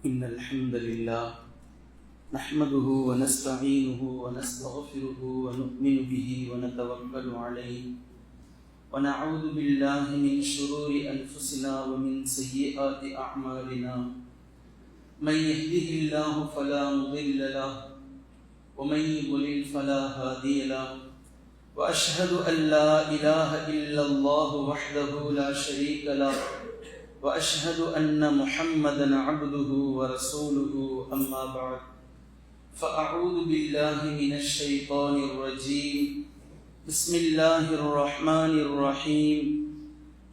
إن الحمد لله نحمده ونستعينه ونستغفره ونؤمن به ونتوكل عليه ونعوذ بالله من شرور أنفسنا ومن سيئات أعمالنا من يهده الله فلا مضل له ومن يضلل فلا هادي له وأشهد أن لا إله إلا الله وحده لا شريك له وأشهد أن محمدًا عبده ورسوله أما بعد فأعوذ بالله من الشيطان الرجيم بسم الله الرحمن الرحيم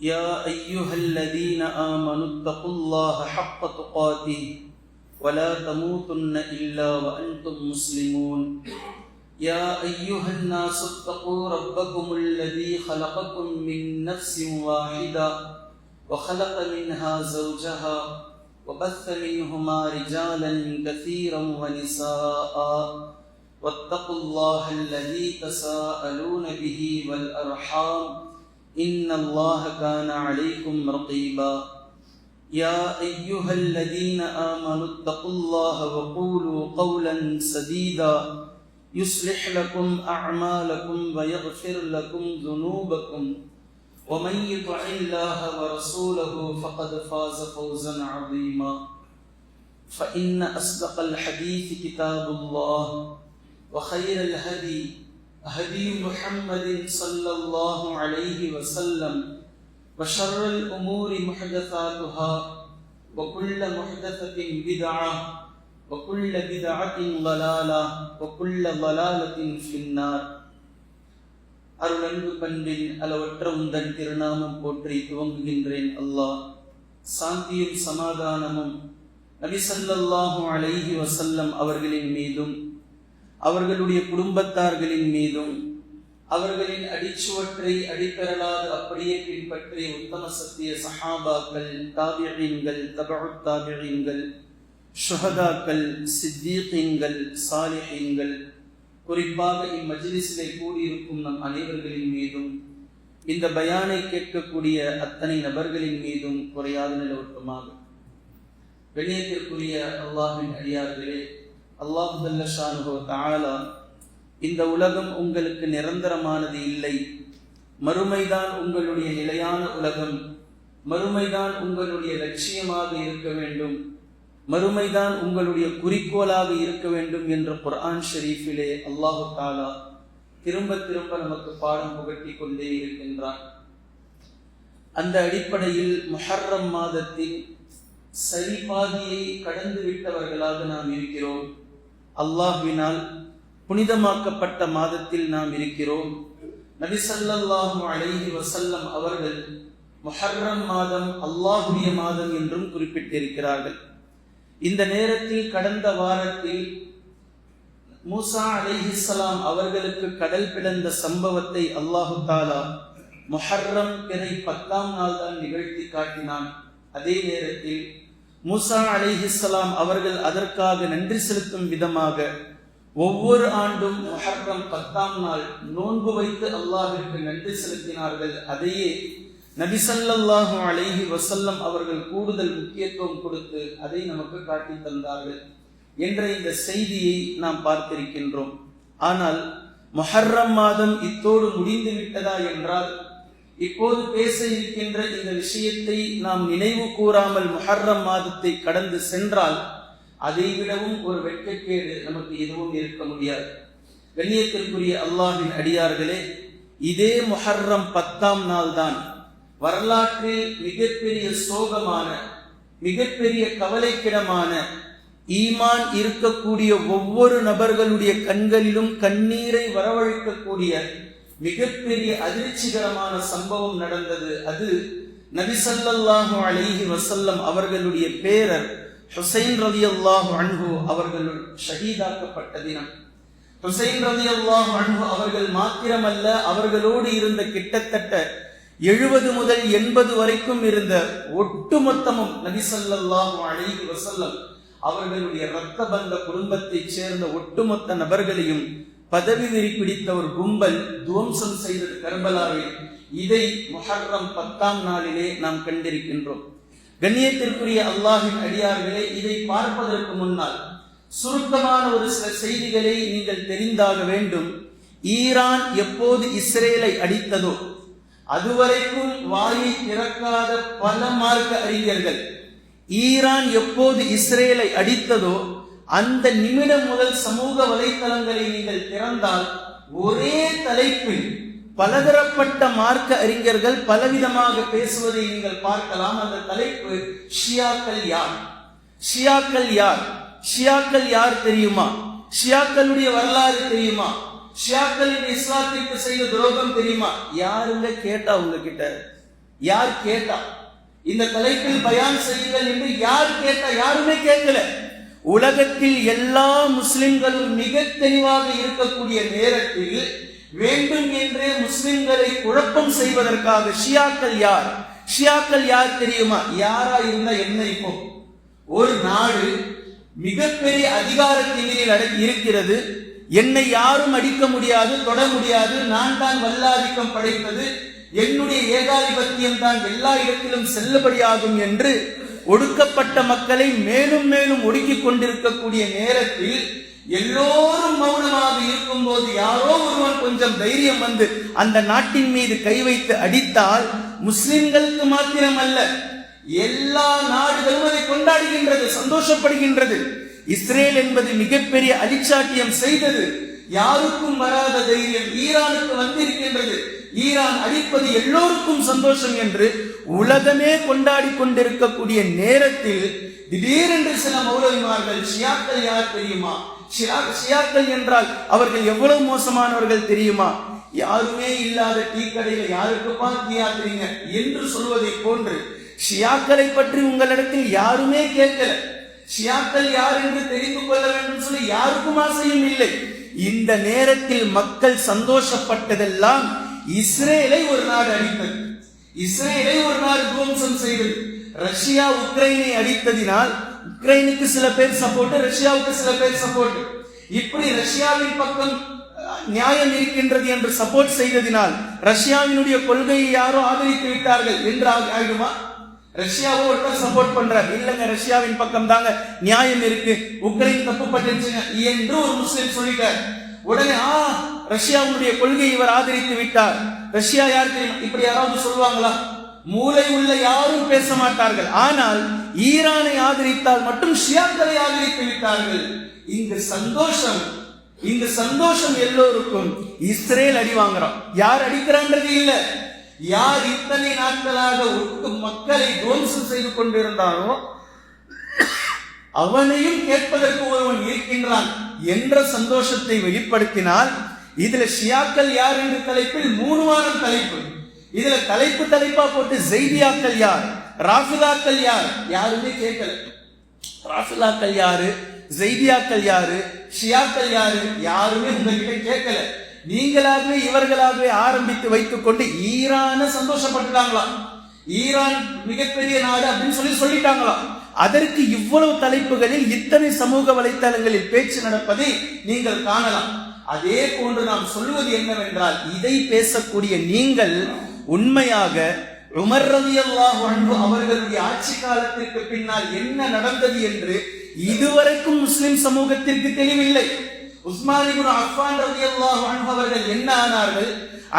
يا أيها الذين آمنوا اتقوا الله حق تقاته ولا تموتن إلا وأنتم مسلمون يا أيها الناس اتقوا ربكم الذي خلقكم من نفس واحدة وخلق منها زوجها وبث منهما رجالا كثيرا ونساء واتقوا الله الذي تساءلون به والأرحام إن الله كان عليكم رقيبا يا أيها الذين آمنوا اتقوا الله وقولوا قولا سديدا يصلح لكم أعمالكم ويغفر لكم ذنوبكم ومن يطع الله ورسوله فقد فاز فوزا عظيما فإن أصدق الحديث كتاب الله وخير الهدي هدي محمد صلى الله عليه وسلم وشر الأمور محدثاتها وكل محدثة بدعة وكل بدعة ضلالة وكل ضلالة في النار. அருளன்பு பண்பின் அளவற்ற உந்தன் திருநாமம் போற்றி துவங்குகின்றேன். அல்லாஹ் சாந்தியும் சமாதானமும் நபி ஸல்லல்லாஹு அலைஹி வஸல்லம் அவர்களின் மீதும் அவர்களுடைய குடும்பத்தார்களின் மீதும் அவர்களின் அடிச்சுவற்றை அடிப்பெறலாது அப்படியே பின்பற்றிய உத்தம சத்திய சஹாபாக்கள், தாபிஈன்கள், தபஉத் தாபிஈன்கள், ஷுஹதாக்கள், சித்தீகீன்கள், சாலிஹீன்கள், குறிப்பாக இம்மஜ்லிஸிலே கூடியிருக்கும் நம் அனைவர்களின் மீதும் இந்த பயானை கேட்கக்கூடிய அத்தனை நபர்களின் மீதும் குறையாத நிலவட்டமாக. வெளியேற்றக்கூடிய அல்லாஹ்வின் அடியார்களே, அல்லாஹ் ஜல்ல ஷானுஹு தஆலா இந்த உலகம் உங்களுக்கு நிரந்தரமானது இல்லை, மறுமைதான் உங்களுடைய நிலையான உலகம், மறுமைதான் உங்களுடைய லட்சியமாக இருக்க வேண்டும், மறுமைதான் உங்களுடைய குறிக்கோளாக இருக்க வேண்டும் என்ற குர்ஆன் ஷரீஃபிலே அல்லாஹு தஆலா திரும்ப திரும்ப நமக்கு பாடம் புகட்டி கொண்டே இருக்கின்றான். அந்த அடிப்படையில் முஹர்ரம் மாதத்தில் சரிபாதியை கடந்து விட்டவர்களாக நாம் இருக்கிறோம். அல்லாஹ்வினால் புனிதமாக்கப்பட்ட மாதத்தில் நாம் இருக்கிறோம். நபி ஸல்லல்லாஹு அலைஹி வஸல்லம் அவர்கள் முஹர்ரம் மாதம் அல்லாஹ்வுடைய மாதம் என்றும் குறிப்பிட்டிருக்கிறார்கள். இந்த நேரத்தில் கடந்த வாரத்தில் மூசா அலைஹிஸ்ஸலாம் அவர்களுக்கு கடல் பிளந்த சம்பவத்தை அல்லாஹு தஆலா முஹர்ரம் பிறை 10ஆம் நாள் தான் நிகழ்த்தி காட்டினான். அதே நேரத்தில் மூசா அலைஹிஸ்ஸலாம் அவர்கள் அதற்காக நன்றி செலுத்தும் விதமாக ஒவ்வொரு ஆண்டும் முஹர்ரம் 10ஆம் நாள் நோன்பு வைத்து அல்லாஹ்விற்கு நன்றி செலுத்தினார்கள். அதையே நபி ஸல்லல்லாஹு அலைஹி வஸல்லம் அவர்கள் கூடுதல் முக்கியத்துவம் கொடுத்து அதை நமக்கு காட்டி தந்தார்கள் என்ற இந்த செய்தியை நாம் பார்த்திருக்கின்றோம். ஆனால் முஹர்ரம் மாதம் இத்தோடு முடிந்து விட்டதா என்றால், இப்போது பேச இருக்கின்ற இந்த விஷயத்தை நாம் நினைவு கூறாமல் முஹர்ரம் மாதத்தை கடந்து சென்றால் அதை விடவும் ஒரு வெட்கக்கேடு நமக்கு எதுவும் இருக்க முடியாது. கண்ணியத்திற்குரிய அல்லாஹ்வின் அடியார்களே, இதே முஹர்ரம் 10ஆம் நாள் தான் வரலாற்றில் மிகப்பெரிய சோகமான, மிகப்பெரிய கவலைக்கிடமான, ஈமான் இருக்கக்கூடிய ஒவ்வொரு நபர்களுடைய கண்களிலும் கண்ணீரை வரவழைக்கக்கூடிய மிகப்பெரிய அதிர்ச்சிகரமான சம்பவம் நடந்தது. அது நபி ஸல்லல்லாஹு அலைஹி வஸல்லம் அவர்களுடைய பேரர் ஹுசைன் ரலியல்லாஹு அன்ஹு அவர்கள் ஷஹீதாக்கப்பட்ட தினம். ஹுசைன் ரலியல்லாஹு அன்ஹு அவர்கள் மாத்திரமல்ல, அவர்களோடு இருந்த கிட்டத்தட்ட 70 முதல் 80 வரைக்கும் இருந்த ஒட்டுமொத்தமும் நபி ஸல்லல்லாஹு அலைஹி வஸல்லம் அவர்களுடைய இரத்த பந்த குடும்பத்தைச் சேர்ந்த ஒட்டுமொத்த நபர்களையும் பதவி வெறி பிடித்த ஒரு கும்பல் துவம்சம் செய்தது கர்பலாவில். இதை முஹர்ரம் 10ஆம் நாளிலே நாம் கண்டிருக்கின்றோம். கண்ணியத்திற்குரிய அல்லாஹ்வின் அடியார்களே, இதை பார்ப்பதற்கு முன்னால் சுருக்கமான ஒரு சில செய்திகளை நீங்கள் தெரிந்தாக வேண்டும். ஈரான் எப்போது இஸ்ரேலை அடித்ததோ அதுவரைக்கும் வாயை திறக்காத பல மார்க்க அறிஞர்கள் ஈரான் எப்போது இஸ்ரேலை அடித்ததோ அந்த நிமிடம் முதல் சமூக வலைத்தளங்களை நீங்கள் திறந்தால் ஒரே தலைப்பில் பலதரப்பட்ட மார்க்க அறிஞர்கள் பலவிதமாக பேசுவதை நீங்கள் பார்க்கலாம். அந்த தலைப்பு ஷியாக்கள் யார்? ஷியாக்கள் யார்? ஷியாக்கள் யார் தெரியுமா? ஷியாக்களுடைய வரலாறு தெரியுமா? ஷியாக்கள் இந்த இஸ்லாத்திற்கு செய்த துரோகம் தெரியுமா? யாருங்க கேட்டா உங்ககிட்ட? யார் கேட்டா இந்த தலைப்பில் பயான் செய்யுங்கள் என்று யார் கேட்டா? யாருமே கேட்கல. உலகத்தில் எல்லா முஸ்லிம்களும் மிக தெளிவாக இருக்கக்கூடிய நேரத்தில் வேண்டும் என்றே முஸ்லிம்களை குழப்பம் செய்வதற்காக ஷியாக்கள் யார்? ஷியாக்கள் யார் தெரியுமா? யாரா இருந்தா என்ன? இப்போ ஒரு நாடு மிகப்பெரிய அதிகார திமிரில் இருக்கிறது. என்னை யாரும் அடிக்க முடியாது, தொட முடியாது, நான் தான் வல்லாதிக்கம் படைத்தது, என்னுடைய ஏகாதிபத்தியம் தான் எல்லா இடத்திலும் செல்லுபடியாகும் என்று ஒடுக்கப்பட்ட மக்களை மேலும் மேலும் ஒடுக்கிக் கொண்டிருக்கக்கூடிய நேரத்தில் எல்லோரும் மௌனமாக இருக்கும் போது யாரோ ஒருவன் கொஞ்சம் தைரியம் வந்து அந்த நாட்டின் மீது கை வைத்து அடித்தால் முஸ்லிம்களுக்கு மாத்திரம் அல்ல, எல்லா நாடுகளும் அதை கொண்டாடுகின்றது, சந்தோஷப்படுகின்றது. இஸ்ரேல் என்பது மிகப்பெரிய அலிச்சாட்டியம் செய்தது. யாருக்கும் வராத தைரியம் ஈரானுக்கு வந்திருக்கின்றது. ஈரான் அடிப்பது எல்லோருக்கும் சந்தோஷம் என்று உலகமே கொண்டாடி கொண்டிருக்கக்கூடிய நேரத்தில் திடீரென்று சில மௌலவிமார்கள் ஷியாக்கள் யார் தெரியுமா? ஷியாக்கள் என்றால் அவர்கள் எவ்வளவு மோசமானவர்கள் தெரியுமா? யாருமே இல்லாத டீ கடையில யாருக்குப்பா தியாக்குறீங்க என்று சொல்வதை போன்று ஷியாக்களை பற்றி உங்களிடத்தில் யாருமே கேட்கல. ஷியாக்கள் யார் என்று தெரிந்து கொள்ள வேண்டும் சொல்லி யாருக்கும் ஆசையும் இல்லை. இந்த நேரத்தில் மக்கள் சந்தோஷப்பட்டதெல்லாம் இஸ்ரேலை ஒரு நாடு அடித்தது, இஸ்ரேலை ஒரு நாடு துவம்சம் செய்தது. ரஷ்யா உக்ரைனை அடித்ததினால் உக்ரைனுக்கு சில பேர் சப்போர்ட், ரஷ்யாவுக்கு சில பேர் சப்போர்ட். இப்படி ரஷ்யாவின் பக்கம் நியாயம் இருக்கின்றது என்று சப்போர்ட் செய்ததினால் ரஷ்யாவினுடைய கொள்கையை யாரோ ஆதரித்து விட்டார்கள் என்று ஆகிடுமா? ரஷ்யாவோ ஒருத்தர் சப்போர்ட் பண்றார், இல்லங்க ரஷ்யாவின் பக்கம் தாங்க நியாயம் இருக்கு, உக்ரைன் தப்பு பட்டுச்சுங்க என்று ஒரு முஸ்லிம் சொல்லிட்டார். உடனே ரஷ்யாவுடைய கொள்கையை இவர் ஆதரித்து விட்டார். ரஷ்யா யார் தெரியும்? இப்படி யாராவது சொல்லுவாங்களா? மூளை உள்ள யாரும் பேச மாட்டார்கள். ஆனால் ஈரானை ஆதரித்தால் மட்டும் ஷியாக்களை ஆதரித்து விட்டார்கள். இங்கு சந்தோஷம் எல்லோருக்கும். இஸ்ரேல் அடி வாங்குறான். யார் அடிக்கிறான்றது இல்ல, யார் இத்தனை நாட்களாக மக்களை துவம்சம் செய்து கொண்டிருந்தாரோ அவனையும் கேட்பதற்கு ஒருவன் இருக்கின்றான் என்ற சந்தோஷத்தை வெளிப்படுத்தினால், இதுல ஷியாக்கள் யார் என்ற தலைப்பில் 3 வாரம் தலைப்பு. இதுல தலைப்பா போட்டு ஜெய்தியாக்கள் யார், ராஃபிதாக்கள் யார், யாருமே கேட்கல. ராஃபிதாக்கள் யாரு, ஜெய்தியாக்கள் யாரு, ஷியாக்கள் யாரு, யாருமே உங்ககிட்ட கேட்கல. நீங்களாகவே இவர்களாகவே ஆரம்பித்து வைத்துக் கொண்டு ஈரான சந்தோஷப்பட்டுட்டாங்களாம். ஈரான் மிகப்பெரிய நாடு அப்படின்னு சொல்லிட்டாங்களாம். அதற்கு இவ்வளவு தலைப்புகளில் இத்தனை சமூக வலைத்தளங்களில் பேச்சு நடப்பதை நீங்கள் காணலாம். அதே போன்று நாம் சொல்வது என்னவென்றால், இதை பேசக்கூடிய நீங்கள் உண்மையாக உமர் ரலியல்லாஹு அன்ஹு அவர்களுடைய ஆட்சி காலத்திற்கு பின்னால் என்ன நடந்தது என்று இதுவரைக்கும் முஸ்லிம் சமூகத்திற்கு தெளிவில்லை. உஸ்மான் இப்னு அஃபான் ரலியல்லாஹு அன்ஹு அவர்கள் என்ன ஆனார்கள்,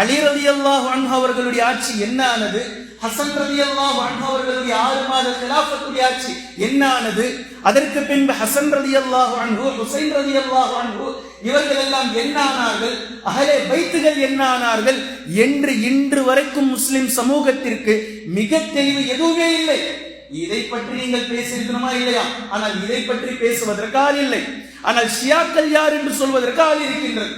அலி ரலியல்லாஹு அன்ஹு அவர்களுடைய ஆட்சி என்ன ஆனது, ஹசன் ரலியல்லாஹு அன்ஹு அவர்களுடைய 6 மாத கிலாஃபத்துடைய ஆட்சி என்ன ஆனது, அதற்கு பின்பு ஹசன் ரலியல்லாஹு அன்ஹு, ஹுசைன் ரலியல்லாஹு அன்ஹு இவர்கள் எல்லாம் என்ன ஆனார்கள், அஹ்லே பைத்துகள் என்ன ஆனார்கள் என்று இன்று வரைக்கும் முஸ்லிம் சமூகத்திற்கு மிக தெளிவு எதுவுமே இல்லை. இதை பற்றி நீங்கள் பேசியிருக்கணுமா இல்லையா? ஆனால் இதை பற்றி பேசுவதற்கு ஆள் இல்லை. ஆனால் ஷியாக்கள் யார் என்று சொல்வதற்கு ஆள் இருக்கின்றது.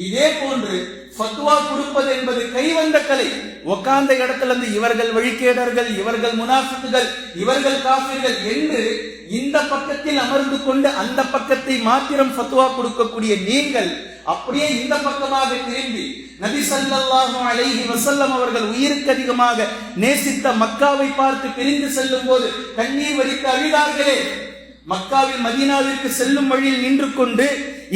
இதே போன்று ஃபத்வா கொடுப்பது என்பது கைவந்த கலை. உட்கார்ந்த இடத்துல இருந்து இவர்கள் வழிகேடர்கள், இவர்கள் முனாஃபிக்குகள், இவர்கள் காஃபிர்கள் என்று இந்த பக்கத்தில் அமர்ந்து கொண்டு அந்த பக்கத்தை மாத்திரம் ஃபத்வா கொடுக்கக்கூடிய நீங்கள் அப்படியே இந்த பக்கமாக திரும்பி நபி ஸல்லல்லாஹு அலைஹி வஸல்லம் அவர்கள் உயிருக்கு அதிகமாக நேசித்த மக்காவை பார்த்து பிரிந்து செல்லும் போது கண்ணீர் வடித்து அழுதார்களே, மக்காவில் மதீனாவிற்கு செல்லும் வழியில் நின்று கொண்டு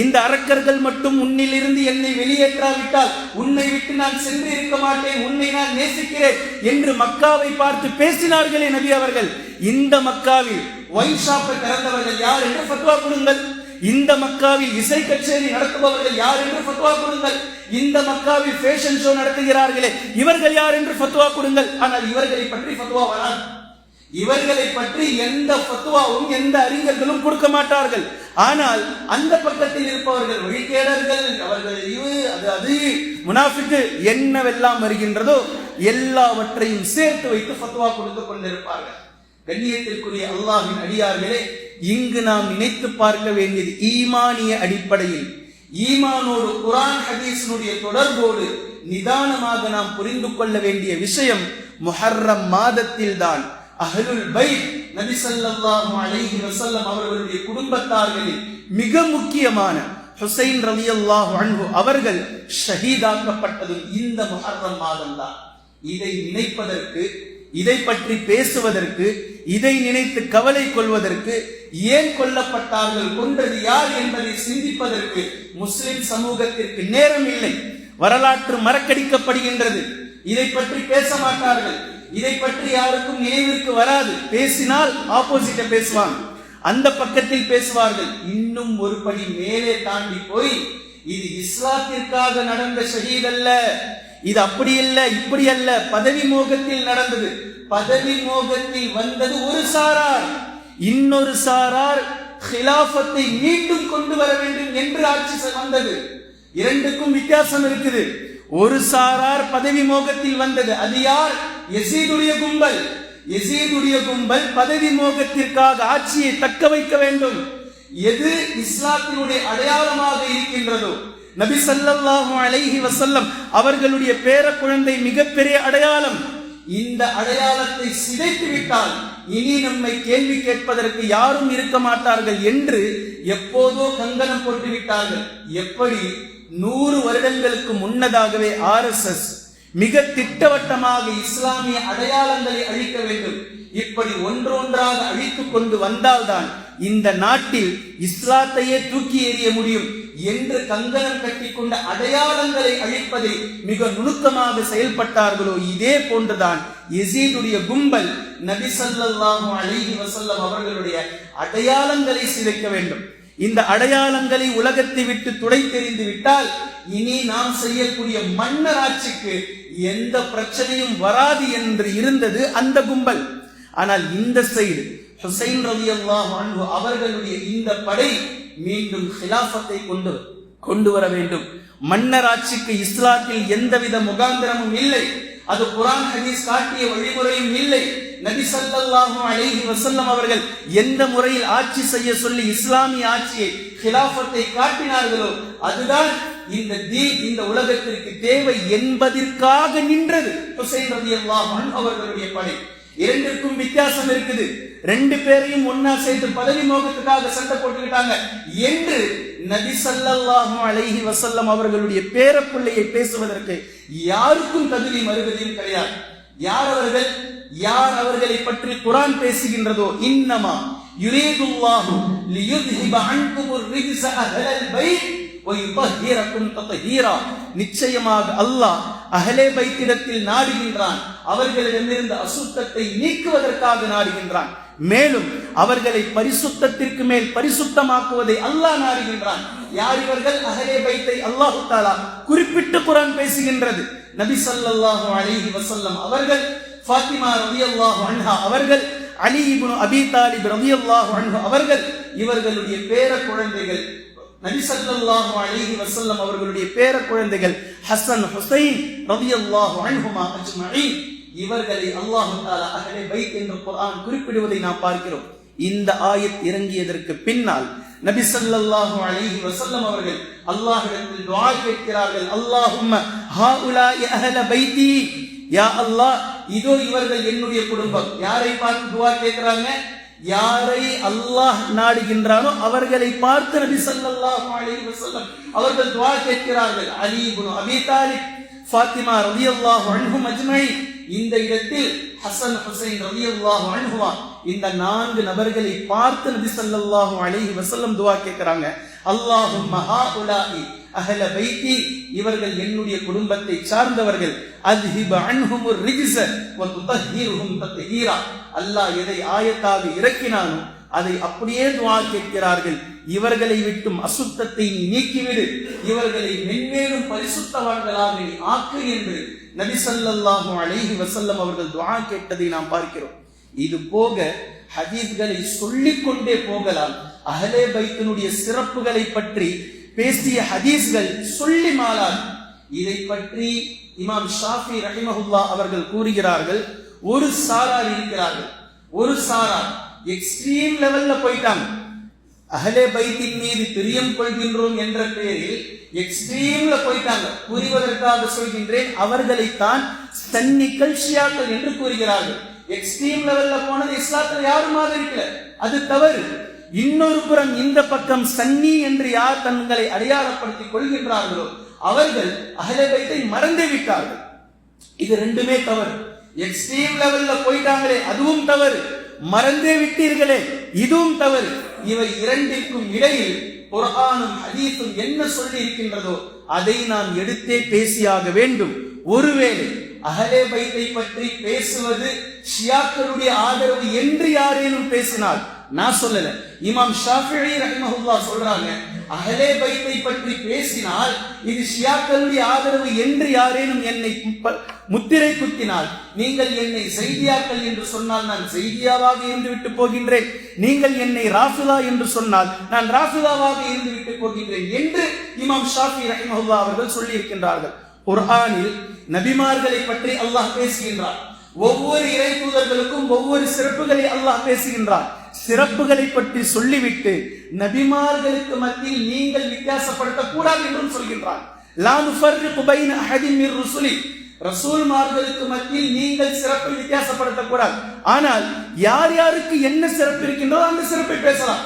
இந்த அரக்கர்கள் மட்டும் உன்னிலிருந்து என்னை வெளியேற்றாவிட்டால் உன்னை விட்டு நான் சென்று இருக்க மாட்டேன், உன்னை நான் நேசிக்கிறேன் என்று மக்காவை பார்த்து பேசினார்களே நபி அவர்கள். இந்த மக்காவில் ஒயின் ஷாப்பை திறந்தவர்கள் யார் என்று ஃபத்வா கொடுங்கள். இந்த மக்காவில் இசை கச்சேரி நடத்துபவர்கள் யார் என்று ஃபத்வா கொடுங்கள். இந்த மக்காவில் ஃபேஷன் ஷோ நடத்துகிறார்களே இவர்கள் யார் என்று ஃபத்வா கொடுங்கள். ஆனால் இவர்களை பற்றி ஃபத்வா வராது. இவர்களை பற்றி எந்த ஃபத்வாவும் எந்த அறிஞர்களும் கொடுக்க மாட்டார்கள். ஆனால் அந்த பக்கத்தில் இருப்பவர்கள் வழிகேடர்கள், அவர்கள் அது முனாஃபிக்கு என்னவெல்லாம் வருகின்றதோ எல்லாவற்றையும் சேர்த்து வைத்து ஃபத்வா கொடுத்துக் கொண்டிருப்பார்கள். கண்ணியத்திற்குரிய அல்லாஹ்வின் அடியார்களே, இங்கு நாம் நினைத்து பார்க்க வேண்டியது ஈமானிய அடிப்படையில், ஈமானோடு குர்ஆன் ஹதீஸினுடைய தொடர்போடு நிதானமாக நாம் புரிந்து கொள்ள வேண்டிய விஷயம் முஹர்ரம் மாதத்தில் தான் அஹ்லுல் பைத் நபி ஸல்லல்லாஹு அலைஹி வஸல்லம் அவர்களுடைய குடும்பத்தார்களில் மிக முக்கியமான ஹுசைன் ரலியல்லாஹு அன்ஹு அவர்கள் ஷஹீதாக்கப்பட்டதும் இந்த முஹர்ரம் மாதம் தான். இதை நினைப்பதற்கு, இதை பற்றி பேசுவதற்கு, இதை நினைத்து கவலை கொள்வதற்கு, ஏன் கொல்லப்பட்டார்கள், கொன்றது யார் என்பதை சிந்திப்பதற்கு முஸ்லிம் சமூகத்திற்கு நேரம் இல்லை. வரலாற்று மறக்கடிக்கப்படுகின்றது. இதை பற்றி பேச மாட்டார்கள். இதை பற்றி யாருக்கும் நினைவிற்கு வராது. பேசினால் ஆப்போசிட்ட பேசுவாங்க, அந்த பக்கத்தில் பேசுவார்கள். இன்னும் ஒரு படி மேலே தாண்டி போய் இது இஸ்லாத்திற்காக நடந்த ஷஹீத் அல்ல, இது அப்படி அல்ல, இப்படி அல்ல, பதவி மோகத்தில் நடந்தது. பதவி மோகத்தில் வந்தது ஒரு சாரார், இன்னொரு சாரார் ஹிலாஃபத்தை மீண்டும் கொண்டு வர வேண்டும் என்று ஆட்சி வந்தது. இரண்டுக்கும் வித்தியாசம் இருக்குது. ஒரு சாரார் பதவி மோகத்தில் வந்தது, அது யார்? யஸீதுடைய கும்பல். யஸீதுடைய கும்பல் பதவி மோகத்திற்காக ஆட்சியை தக்க வைக்க வேண்டும். எது இஸ்லாத்தினுடைய அடையாளமாக இருக்கின்றதோ, நபி ஸல்லல்லாஹு அலைஹி வஸல்லம் அவர்களுடைய பேர குழந்தை மிகப்பெரிய அடையாளம். இந்த அடையாளத்தை சிதைத்து விட்டால் இனி நம்மை கேள்வி கேட்பதற்கு யாரும் இருக்க மாட்டார்கள் என்று எப்போதோ கங்கணம் போட்டு விட்டார்கள். எப்படி 100 வருடங்களுக்கு முன்னதாகவே RSS மிக திட்டவட்டமாக இஸ்லாமிய அடையாளங்களை அழிக்க வேண்டும், இப்படி ஒன்றொன்றாக அழித்துக் கொண்டு வந்தால்தான் இந்த நாட்டில் இஸ்லாத்தையே தூக்கி எறிய முடியும் என்று கங்கணம் கட்டிக்கொண்ட அடையாளங்களை அழிப்பதை மிக நுணுக்கமாக செயல்பட்டார்களோ, இதே போன்றுதான் யஸீதுடைய கும்பல் நபி ஸல்லல்லாஹு அலைஹி வஸல்லம் அவர்களுடைய அடையாளங்களை சிதைக்க வேண்டும். இந்த அடையாளங்களை உலகத்தை விட்டு துடைத்தெறிந்து விட்டால் இனி நாம் செய்யக்கூடிய மன்னர் ஆட்சிக்கு எந்த பிரச்சனையும் வராது என்று இருந்தது அந்த கும்பல். ஆனால் இந்த சைடு ஹுசைன் ரலியல்லாஹு அன்ஹு அவர்களுடைய இந்த படை மீண்டும் ஹிலாஃபத்தை கொண்டு வர வேண்டும். மன்னர் ஆட்சிக்கு இஸ்லாத்தில் எந்தவித முகாந்திரமும் இல்லை, அது குர்ஆன் ஹதீஸ் காட்டிய வழிமுறையும் இல்லை. நபி ஸல்லல்லாஹு அலைஹி வஸல்லம் அவர்கள் எந்த முறையில் ஆட்சி செய்ய சொல்லி இஸ்லாமிய ஆட்சியை ஹிலாஃபத்தை காட்டினார்களோ அதுதான் இந்த தீன் இந்த உலகத்திற்கு தேவை என்பதற்காக நின்றது ஹுசைன் ரலியல்லாஹு அன்ஹு அவர்களுடைய படை. இரண்டிற்கும் வித்தியாசம் இருக்குது. ரெண்டு பேரையும் ஒன்னா சேர்த்து பதவி மோகத்துக்காக சண்டை போட்டுக்கிட்டாங்க என்று நபி ஸல்லல்லாஹு அலைஹி வஸல்லம் அவர்களுடைய பேரப்பிள்ளையை பேசுவதற்கு யாருக்கும் தகுதி மறுபடியும் கிடையாது. யார் அவர்கள்? யார் அவர்களை பற்றி குர்ஆன் பேசுகின்றதோ, இன்னமா யுரீதுல்லாஹு லியுذஹிப அன்குமுர் ரிஜ்ஸ அஹ்லல் பைத் வ யுطஹிரக்கும் தத்ஹீரா, நிச்சயமாக அல்லாஹ் அஹ்லே பைத்திடத்தில் நாடுகின்றான், அவர்களிடமிருந்து அசுத்தத்தை நீக்குவதற்காக நாடுகின்றான், மேலும் அவர்களை பரிசுத்தத்திற்கு மேல் பரிசுத்தமாக்குவதை அல்லாஹ் நாடுகின்றான். யார் இவர்கள்? அஹ்லே பைத்தை அல்லாஹ் தஆலா குறிப்பிட்டு குர்ஆன் பேசுகின்றது. நபி ஸல்லல்லாஹு அலைஹி வஸல்லம் அவர்கள், ஃபாத்திமா ரலியல்லாஹு அன்ஹா அவர்கள், அலி இப்னு அபி தாலிப் ரலியல்லாஹு அன்ஹு அவர்கள், இவர்களுடைய பேர குழந்தைகள் நபி ஸல்லல்லாஹு அலைஹி வஸல்லம் அவர்களுடைய பேர குழந்தைகள் ஹசன் ஹுசைன் ரலியல்லாஹு அன்ஹுமா அஜ்மஈன், இவர்களை அல்லாஹ் தஆலா அஹ்லே பைத் என்று குர்ஆன் குறிப்பிடுவதை நாம் பார்க்கிறோம். இந்த ஆயத் இறங்கியதற்கு பின்னால் நபி ஸல்லல்லாஹு அலைஹி வஸல்லம் அவர்கள் அல்லாஹ்விடத்தில் துஆ கேட்கிறார்கள். அல்லாஹும்ம ஹாஉலாஇ அஹ்ல பைத்தி, யா அல்லாஹ் இதோ இவர்கள் என்னுடைய குடும்பம். யாரை பார்த்து துஆ கேட்கிறாங்க? யாரை அல்லாஹ் நாடுகின்றானோ அவர்களை பார்த்து நபி ஸல்லல்லாஹு அலைஹி வஸல்லம் அவர்கள் துஆ கேட்கிறார்கள். அலி இப்னு அபி தாலிப், ஃபாத்திமா ரலியல்லாஹு அன்ஹும் அஜ்மஈன், இந்த இடத்தில் ஹசன் ஹுசைன் ரலியல்லாஹு அன்ஹுமா இந்த 4 நபர்களை பார்த்து நபி ஸல்லல்லாஹு அலைஹி வஸல்லம் துஆ கேட்கிறாங்க. அல்லாஹும்ம ஹாஉலாஇ அஹ்ல பைத்தி, இவர்கள் என்னுடைய குடும்பத்தை சார்ந்தவர்கள். அத்ஹிப் அன்ஹுமுர் ரிஜ்ஸ வ துதஹ்ஹிருஹும் தத்ஹீரா. அல்லாஹ் எதை ஆயத்தாக இறக்கினானோ அதை அப்படியே துஆ கேட்கிறார்கள். இவர்களை விட்டும் அசுத்தத்தை நீ நீக்கிவிடு, இவர்களை மென்மேலும் பரிசுத்தவான்களாக நீ ஆக்கு என்று நபி ஸல்லல்லாஹு அலைஹி வஸல்லம் அவர்கள் துஆ கேட்டதை நாம் பார்க்கிறோம். இது போக ஹதீஸ்களை சொல்லிக் கொண்டே போகலாம். அஹ்லே பைத்தினுடைய சிறப்புகளை பற்றி பேசிய ஹதீஸ்கள் சொல்லி மாளாது. இதை பற்றி இமாம் ஷாஃபி ரஹிமஹுல்லாஹ் அவர்கள் கூறுகிறார்கள், ஒரு சாரார் இருக்கிறார்கள், ஒரு சாரார் எக்ஸ்ட்ரீம் லெவல்ல போயிட்டாங்க. அஹ்லே பைத்தின் மீது பிரியம் கொள்கின்றோம் என்ற பெயரில் எக்ஸ்ட்ரீம்ல போயிட்டாங்க. புரிவதற்காக சொல்கின்றேன், அவர்களைத்தான் சன்னிகள் ஷியாக்கள் என்று கூறுகிறார்கள். எக்ஸ்ட்ரீம் லெவல்ல போனது இஸ்லாத்தில் யாரும் ஆதரிக்கல, அது தவறு. இன்னொரு புறம் இந்த பக்கம் சன்னி என்று யார் தங்களை அடையாளப்படுத்திக் கொள்கின்றார்களோ அவர்கள் அஹ்லே பைத்தை மறந்து விட்டார்கள். இது ரெண்டுமே தவறு. எக்ஸ்ட்ரீம் லெவல்ல போயிட்டாங்களே அதுவும் தவறு, மறந்தே விட்டீர்களே இதுவும் தவறு. இவை இரண்டிற்கும் இடையில் குர்ஆனும் ஹதீஸும் என்ன சொல்லி இருக்கின்றதோ அதை நாம் எடுத்தே பேசியாக வேண்டும். ஒருவேளை அஹ்லே பைத்தை பற்றி பேசுவது ஷியாக்களுடைய ஆதரவு என்று யாரேனும் பேசினால், நான் சொல்லல, இமாம் ஷாஃபிஈ ரஹிமஹுல்லாஹ் சொல்றாங்க, அஹ்லே பைத்தை பற்றி பேசினால் இது ஷியாக்களுடைய ஆதரவு என்று யாரேனும் என்னை முத்திரை குத்தினால், நீங்கள் என்னை செய்தியாக்கள் என்று சொன்னால் நான் செய்தியாவாக இருந்து விட்டு போகின்றேன், நீங்கள் என்னை ராஃபிதா என்று சொன்னால் நான் ராஃபிதாவாக இருந்து விட்டு போகின்றேன் என்று இமாம் ஷாஃபிஈ ரஹிமஹுல்லாஹ் அவர்கள் சொல்லி இருக்கின்றார்கள். குர்ஆனில் நபிமார்களை பற்றி அல்லாஹ் பேசுகின்றார். ஒவ்வொரு இறை தூதர்களுக்கும் ஒவ்வொரு சிறப்புகளை அல்லாஹ் பேசுகின்றார். சிறப்புகளை பற்றி சொல்லிவிட்டு நபிமார்களுக்கு மத்தியில் நீங்கள் வித்தியாசப்படுத்த கூடாது என்றும் சொல்கின்றார். லா நுஃபர்ரிகு பைன அஹதின் மிர் ருசுலி, ரசூல்மார்களுக்கு மத்தியில் நீங்கள் சிறப்பை வித்தியாசப்படுத்த கூடாது. ஆனால் யார் யாருக்கு என்ன சிறப்பு இருக்கின்றோ அந்த சிறப்பை பேசலாம்.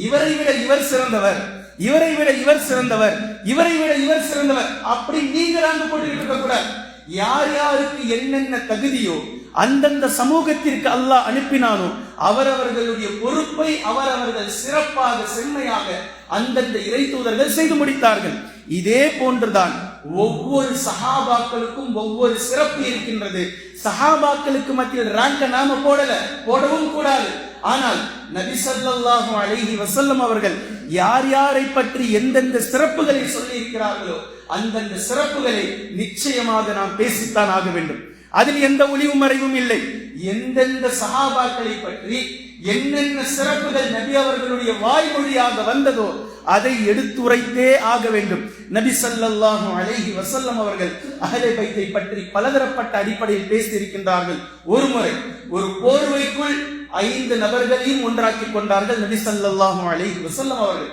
இவரை விட இவர் சிறந்தவர், இவரை விட இவர் சிறந்தவர், இவரை விட இவர் சிறந்தவர், அப்படி நீங்கள் அங்கு போட்டு இருக்க கூடாது. யார் யாருக்கு என்னென்ன தகுதியோ அந்தந்த சமூகத்திற்கு அல்லாஹ் அனுப்பினானோ அவரவர்களுடைய பொறுப்பை அவரவர்கள் சிறப்பாக செம்மையாக அந்தந்த இறை தூதர்கள் செய்து முடித்தார்கள். இதே போன்றுதான் ஒவ்வொரு சஹாபாக்களுக்கும் ஒவ்வொரு சிறப்பு இருக்கின்றது. சஹாபாக்களுக்கு மத்தியில் ரேங்க நாம போடவும் கூடாது. ஆனால் நபி ஸல்லல்லாஹு அலைஹி வஸல்லம் அவர்கள் யார் யாரை பற்றி எந்தெந்த சிறப்புகளை சொல்லி இருக்கிறார்களோ அந்தந்த சிறப்புகளை நிச்சயமாக நாம் பேசித்தான் ஆக வேண்டும். அதில் எந்த ஒளிவு மறைவும் இல்லை. எந்தெந்த சஹாபாக்களை பற்றி என்னென்ன சிறப்புகள் நபி அவர்களுடைய வாய்மொழியாக வந்ததோ அதை எடுத்துரைத்தே ஆக வேண்டும். நபி ஸல்லல்லாஹு அலைஹி வஸல்லம் அவர்கள் அஹ்லே பைத்தை பற்றி பலதரப்பட்ட அடிப்படையில் பேசி இருக்கின்றார்கள். ஒரு முறை ஒரு போர்வைக்குள் 5 நபர்களையும் ஒன்றாக்கி கொண்டார்கள் நபி ஸல்லல்லாஹு அலைஹி வஸல்லம் அவர்கள்.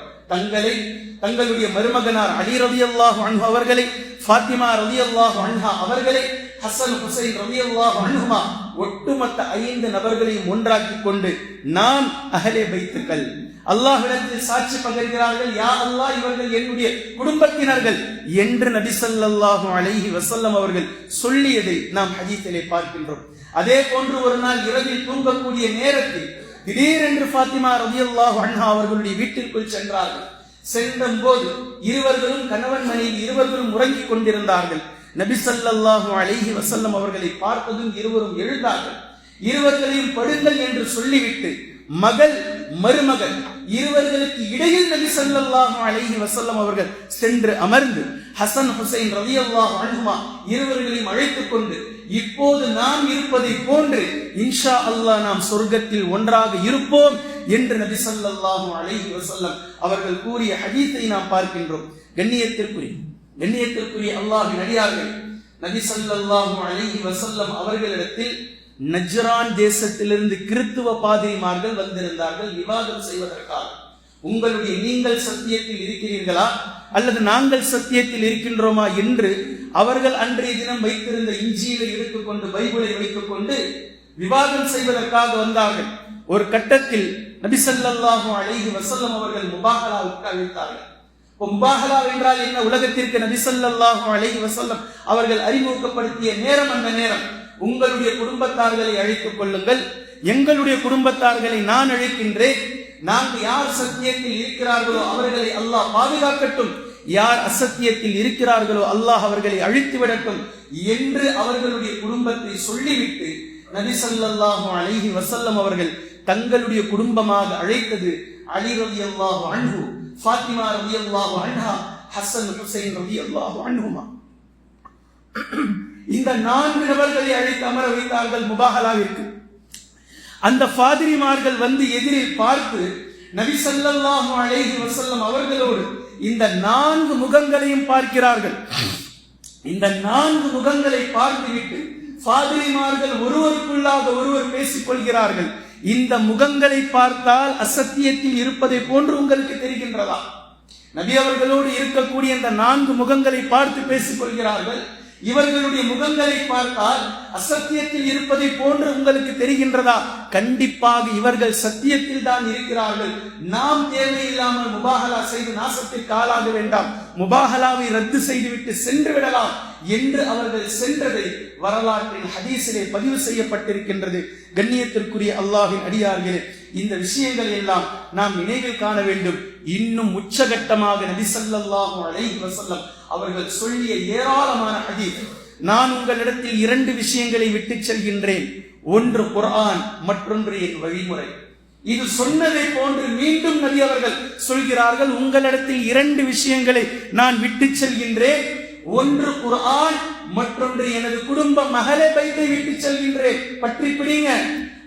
தங்களுடைய மருமகனார் அலி ரலியல்லாஹு அன்ஹு அவர்களை, ஃபாத்திமா ரலியல்லாஹு அன்ஹா அவர்களை, ஹசன் ஹுசைன் ரலியல்லாஹு அன்ஹுமா ஒட்டுமொத்த 5 நபர்களையும் ஒன்றாக்கி கொண்டு நாம் அஹ்லே பைத்துக்கள் அல்லாஹ்விடத்தில் சாட்சி பகர்கிறார்கள், யா அல்லாஹ் இவர்கள் என்னுடைய குடும்பத்தினர்கள் என்று நபி ஸல்லல்லாஹு அலைஹி வஸல்லம் அவர்கள் சொல்லியதை நாம் ஹதீஸிலே பார்க்கின்றோம். அதே போன்று ஒரு நாள் இரவில் தூங்கக்கூடிய நேரத்தில் திடீரென்று ஃபாத்திமா ரலியல்லாஹு அன்ஹா அவர்களுடைய வீட்டிற்குள் சென்றார்கள். சென்றபோது இருவர்களும் கணவன் மனைவி இருவர்களும் உறங்கிக் கொண்டிருந்தார்கள். நபி ஸல்லல்லாஹு அலைஹி வஸல்லம் அவர்களை பார்த்ததும் இருவரும் எழுந்தார்கள். இருவர்களையும் படுங்கள் என்று சொல்லிவிட்டு மகள் மருமகள் இருவர்களுக்கு இடையில் நபி ஸல்லல்லாஹு அலைஹி வஸல்லம் அவர்கள் சென்று அமர்ந்து ஹசன் ஹுசைன் ரலியல்லாஹு அன்ஹுமா இருவர்களையும் அழைத்துக் கொண்டு, இப்போது நாம் இருப்பதை போன்று இன்ஷா அல்லாஹ் நாம் சொர்க்கத்தில் ஒன்றாக இருப்போம் என்று நபி ஸல்லல்லாஹு அலைஹி வஸல்லம் அவர்கள் கூறிய ஹதீஸை நாம் பார்க்கின்றோம். கண்ணியத்திற்குரிய அல்லாஹ்வின் அடியார்களே, நபி ஸல்லல்லாஹு அலைஹி வஸல்லம் அவர்களிடத்தில் நஜ்ரான் தேசத்திலிருந்து கிறித்துவ பாதிரிமார்கள் வந்திருந்தார்கள் விவாதம் செய்வதற்காக. நீங்கள் சத்தியத்தில் இருக்கிறீர்களா அல்லது நாங்கள் சத்தியத்தில் இருக்கின்றோமா என்று அவர்கள் அன்றைய தினம் வைத்திருந்த இஞ்சிலை எடுத்துக்கொண்டு பைபிளை வைத்துக் கொண்டு விவாதம் செய்வதற்காக வந்தார்கள். ஒரு கட்டத்தில் நபி ஸல்லல்லாஹு அலைஹி வஸல்லம் அவர்கள் முபாஹலாவுக்கு அழைத்தார்கள். முபாஹலா என்றால் என்ன? உலகத்திற்கு நபி ஸல்லல்லாஹு அலைஹி வஸல்லம் அவர்கள் அறிமுகப்படுத்திய நேரம் அந்த நேரம். உங்களுடைய குடும்பத்தார்களை அழைத்துக் கொள்ளுங்கள், எங்களுடைய குடும்பத்தார்களை நான் அழைக்கின்றேன். நாங்கள் யார் சத்தியத்தில் இருக்கிறார்களோ அவர்களை அல்லாஹ் பாதுகாக்கட்டும், யார் அசத்தியத்தில் இருக்கிறார்களோ அல்லாஹ் அவர்களை அழித்து விடட்டும் என்று அவர்களுடைய குடும்பத்தை சொல்லிவிட்டு நபி ஸல்லல்லாஹு அலைஹி வஸல்லம் அவர்கள் தங்களுடைய குடும்பமாக அழைத்தது அலி ரலியல்லாஹு அன்ஹு, ஃபாத்திமா ரலியல்லாஹு அன்ஹா, ஹசன் ஹுசைன் ரலியல்லாஹு அன்ஹுமா. இந்த 4 நபர்களை அழைத்து அமர வைத்தார்கள் முபாஹலாவிற்கு. அந்த ஃபாதிரிமார்கள் வந்து எதிரில் பார்த்து நபி ஸல்லல்லாஹு அலைஹி வஸல்லம் அவர்களோடு இந்த 4 முகங்களையும் பார்க்கிறார்கள். இந்த 4 முகங்களை பார்த்துவிட்டு ஃபாதிரிமார்கள் ஒருவருக்குள்ளாக ஒருவர் பேசிக் கொள்கிறார்கள். இந்த முகங்களை பார்த்தால் அசத்தியத்தில் இருப்பதை போன்று உங்களுக்கு தெரிகின்றதா? நபி அவர்களோடு இருக்கக்கூடிய இந்த 4 முகங்களை பார்த்து பேசிக் கொள்கிறார்கள். இவர்களுடைய முகங்களை பார்த்தால் அசத்தியத்தில் இருப்பதை போன்று உங்களுக்கு தெரிகின்றதா? கண்டிப்பாக இவர்கள் சத்தியத்தில் தான் இருக்கிறார்கள். நாம் தேவையில்லாமல் முபாஹலா செய்து நாசத்திற்கு ஆளாக வேண்டாம், முபாஹலாவை ரத்து செய்துவிட்டு சென்று விடலாம் என்று அவர்கள் சென்றதை வரலாற்றில் ஹதீஸிலே பதிவு செய்யப்பட்டிருக்கின்றது. கண்ணியத்திற்குரிய அல்லாஹ்வின் அடியார்களே, இந்த விஷயங்களை எல்லாம் நாம் நினைவில் காண வேண்டும். இன்னும் உச்சகட்டமாக நபி ஸல்லல்லாஹு அலைஹி வஸல்லம் அவர்கள் சொல்லிய ஏராளமான ஹதீஸ். நான் உங்களிடத்தில் 2 விஷயங்களை விட்டு செல்கின்றேன். ஒன்று குர்ஆன், மற்றொன்று என் வழிமுறை. இது சொன்னதை போன்று மீண்டும் நபி அவர்கள் சொல்கிறார்கள், உங்களிடத்தில் 2 விஷயங்களை நான் விட்டு செல்கின்றேன். ஒன்று குர்ஆன், மற்றொன்று எனது குடும்ப மகளே பைத்தை விட்டு செல்கின்றேன். பற்றி பிடிங்க.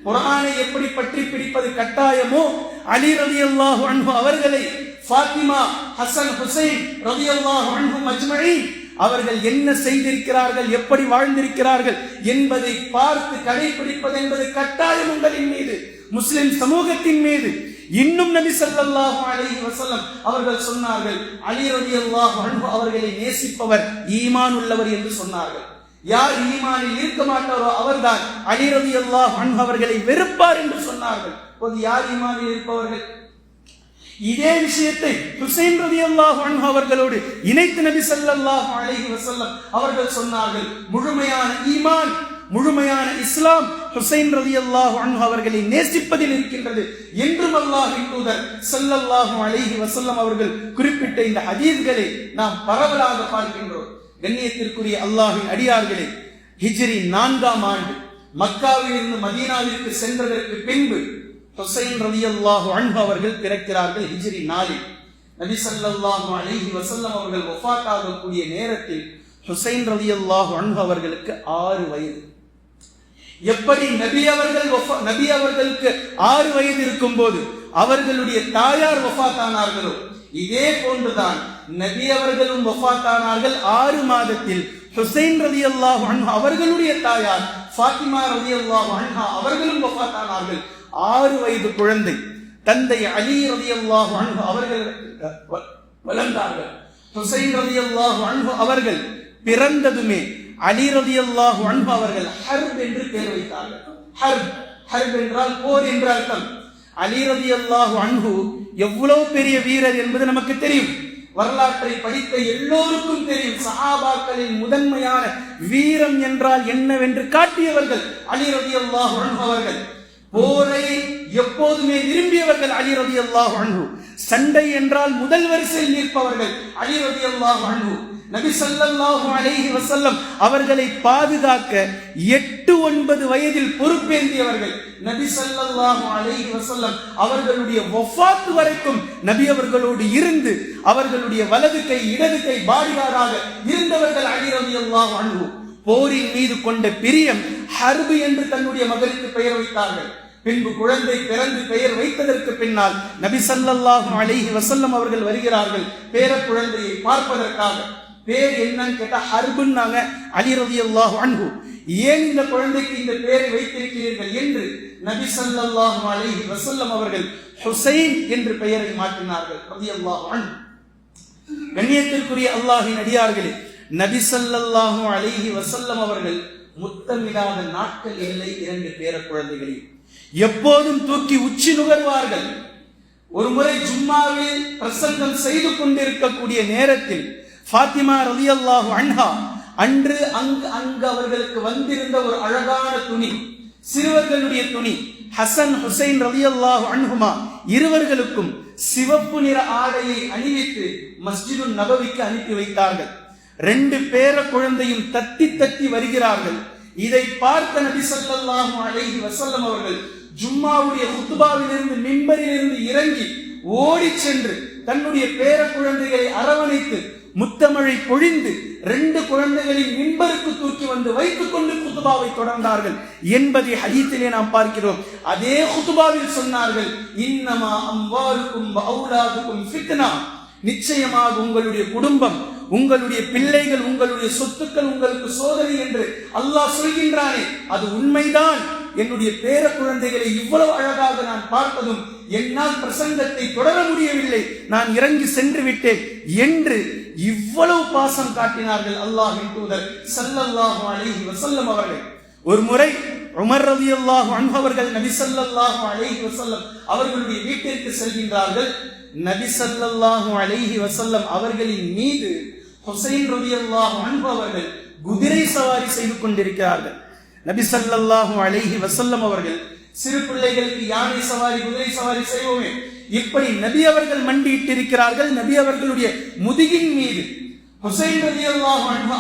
குர்ஆனை எப்படி பற்றி பிடிப்பது கட்டாயமோ, அலி ரலியல்லாஹு அன்ஹு அவர்களை, ஃபாத்திமா, ஹசன், ஹுசைன் ரலியல்லாஹு அன்ஹும் அஜ்மஈன் அவர்கள் என்ன செய்திருக்கிறார்கள், எப்படி வாழ்ந்திருக்கிறார்கள் என்பதை பார்த்து கடைபிடிப்பது என்பது கட்டாயம் உங்களின் மீது, முஸ்லிம் சமூகத்தின் மீது. இன்னும் நபி ஸல்லல்லாஹு அலைஹி வஸல்லம் அவர்கள் சொன்னார்கள், அலி ரலியல்லாஹு அன்ஹு அவர்களை நேசிப்பவர் ஈமான் உள்ளவர் என்று சொன்னார்கள். யார் ஈமானில் இருக்க மாட்டாரோ அவர்தான் அலி ரலியல்லாஹு அன்ஹு அவர்களை வெறுப்பார் என்று சொன்னார்கள். யார் ஈமானில் இருப்பவர்கள்? இதே விஷயத்தை ஹுசைன் ரலியல்லாஹு அன்ஹு அவர்களோடு இணைத்து நபி ஸல்லல்லாஹு அலைஹி வஸல்லம் அவர்கள் சொன்னார்கள், முழுமையான ஈமான், முழுமையான இஸ்லாம் ஹுசைன் ரலியல்லாஹு அன்ஹு அவர்களை நேசிப்பதில் இருக்கின்றது என்றும் அல்லாஹ்வின் தூதர் ஸல்லல்லாஹு அலைஹி வஸல்லம் அவர்கள் குறிப்பிட்ட இந்த ஹதீஸ்களை நாம் பரவலாக பார்க்கின்றோம். கண்ணியத்திற்குரிய அல்லாஹ்வின் அடியார்களே, ஹிஜ்ரி 4ஆம் ஆண்டு மக்காவில் இருந்து மதீனாவிற்கு சென்றதற்கு பின்பு ஹுசைன் ரலியல்லாஹு அன்ஹு அவர்கள் பிறக்கிறார்கள். ஹிஜ்ரி 4இல் நபி ஸல்லல்லாஹு அலைஹி வஸல்லம் அவர்கள் வஃபாத் ஆகக்கூடிய நேரத்தில் ஹுசைன் ரலியல்லாஹு அன்ஹு அவர்களுக்கு 6 வயது. எப்படி நபி அவர்களுக்கு 6 வயது இருக்கும் போது அவர்களுடைய தாயார் வஃபாத் ஆனார்களோ, இதே போன்றுதான் நபி அவர்களும் வஃபாத் ஆனார்கள். 6 மாதத்தில் ஹுசைன் ரலியல்லாஹு அன்ஹு அவர்களுடைய தாயார் ஃபாத்திமா ரலியல்லாஹு அன்ஹா அவர்களும் வஃபாத் ஆனார்கள். 6 வயது குழந்தை தந்தை அலி ரலியல்லாஹு அன்ஹு அவர்கள் வளர்ந்தார்கள். ஹுசைன் ரலியல்லாஹு அன்ஹு அவர்கள் பிறந்ததுமே அலி ரலியல்லாஹு அன்ஹு அவர்கள் ஹர்ப் என்று பெயர் வைத்தார்கள். ஹர்ப் என்றால் போர் என்ற அர்த்தம். அலி ரலியல்லாஹு அன்ஹு எவ்வளவு பெரிய வீரர் என்பது நமக்கு தெரியும். வரலாற்றை படித்த எல்லோருக்கும் தெரியும். சஹாபாக்களின் முதன்மையான வீரம் என்றால் என்னவென்று காட்டியவர்கள் அலி ரலியல்லாஹு அன்ஹு அவர்கள். போரை எப்போதுமே விரும்பியவர்கள் அலி ரலியல்லாஹு அன்ஹு. சண்டை என்றால் முதல் வரிசையில் நிற்பவர்கள் அலி ரலியல்லாஹு அன்ஹு. நபி ஸல்லல்லாஹு அலைஹி வஸல்லம் அவர்களை பாதுகாக்க 8-9 வயதில் பொறுப்பேந்தியவர்கள். நபி ஸல்லல்லாஹு அலைஹி வஸல்லம் அவர்களுடைய வஃபாத் வரைக்கும் நபி அவர்களோடு இருந்து அவர்களுடைய வலது கை இடது கை பாடிகாராக இருந்தவர்கள் அலி ரலியல்லாஹு அன்ஹு. போரின் மீது கொண்ட பிரியம் ஹர்ப் என்று தன்னுடைய மகனுக்கு பெயர் வைத்தார்கள். பின்பு குழந்தை பிறந்து பெயர் வைத்ததற்கு பின்னால் நபி ஸல்லல்லாஹு அலைஹி வஸல்லம் அவர்கள் வருகிறார்கள் பேர குழந்தையை பார்ப்பதற்காக. பேர் என்னன்னு கேட்டா ஹர்புன்னாங்க. அலி ரலியல்லாஹு அன்ஹு, ஏன் இந்த குழந்தைக்கு இந்த பெயரை வைத்திருக்கிறீர்கள் என்று நபி ஸல்லல்லாஹு அலைஹி வஸல்லம் அவர்கள் ஹுசைன் என்று பெயரை மாற்றினார்கள் ரலியல்லாஹு அன்ஹு. கண்ணியத்திற்குரிய அல்லாஹ்வின் அடியார்களே, நபி ஸல்லல்லாஹு அலைஹி வஸல்லம் அவர்கள் முத்தமிடாத நாட்கள் இல்லை. 2 பேர குழந்தைகளை எப்போதும் தூக்கி உச்சி நுகர்வார்கள். ஒரு முறை ஜும்மாவில் பிரசங்கம் செய்து கொண்டிருக்கக்கூடிய நேரத்தில் ஃபாத்திமா ரலியல்லாஹு அன்ஹா அன்று அங்கு அவர்களுக்கு வந்திருந்த ஒரு அழகான துணி, சிறுவர்களுடைய துணி. ஹசன் ஹுசைன் ரலியல்லாஹு அன்ஹுமா இருவர்களுக்கும் சிவப்பு நிற ஆடையை அணிவித்து மஸ்ஜிது நபவிக்கு அனுப்பி வைத்தார்கள். 2 பேர குழந்தையும் தத்தி தத்தி வருகிறார்கள். இதை பார்த்த நபி ஸல்லல்லாஹு அலைஹி வஸல்லம் அவர்கள் ஜும்மாவுடைய குத்பாவிலிருந்து மிம்பரிலிருந்து இறங்கி ஓடி சென்று தன்னுடைய பேர குழந்தைகளை அரவணைத்து முத்தமழை பொழிந்து 2 குழந்தைகளின் மிம்பருக்கு தூக்கி வந்து வைத்துக் கொண்டு குத்பாவை தொடர்ந்தார்கள் என்பதை ஹதீஸிலே நாம் பார்க்கிறோம். அதே குத்பாவில் சொன்னார்கள், இன்னமா அம்வாலுக்கும் வ அவுலாதுக்கும் ஃபித்னா, நிச்சயமாக உங்களுடைய குடும்பம், உங்களுடைய பிள்ளைகள், உங்களுடைய சொத்துக்கள் உங்களுக்கு சோதனை என்று அல்லாஹ் சொல்கின்றானே, அது உண்மைதான். என்னுடைய பேர குழந்தைகளை இவ்வளவு அழகாக நான் பார்த்ததும் என்னால் பிரசங்கத்தை தொடர முடியவில்லை, நான் இறங்கி சென்று விட்டேன் என்று இவ்வளவு பாசம் காட்டினார்கள் அல்லாஹ்வின் தூதர் ஸல்லல்லாஹு அலைஹி வஸல்லம் அவர்கள். ஒரு முறை உமர் ரலியல்லாஹு அன்ஹு அவர்கள் நபி ஸல்லல்லாஹு அலைஹி வஸல்லம் அவர்களுடைய வீட்டிற்கு செல்கின்றார்கள். நபி ஸல்லல்லாஹு அலைஹி வஸல்லம் அவர்களின் மீது ஹுசைன் ரலியல்லாஹு அன்ஹு அவர்கள் குதிரை சவாரி செய்து கொண்டிருக்கிறார்கள். நபி ஸல்லல்லாஹு அலைஹி வஸல்லம் அவர்கள் சிறு பிள்ளைகளுக்கு யானை சவாரி, குதிரை சவாரி செய்வோமே, இப்படி நபி அவர்கள் மண்டியிட்டு இருக்கிறார்கள். நபி அவர்களுடைய முதுகின் மீது ஹுசைன் ரலியல்லாஹு அன்ஹு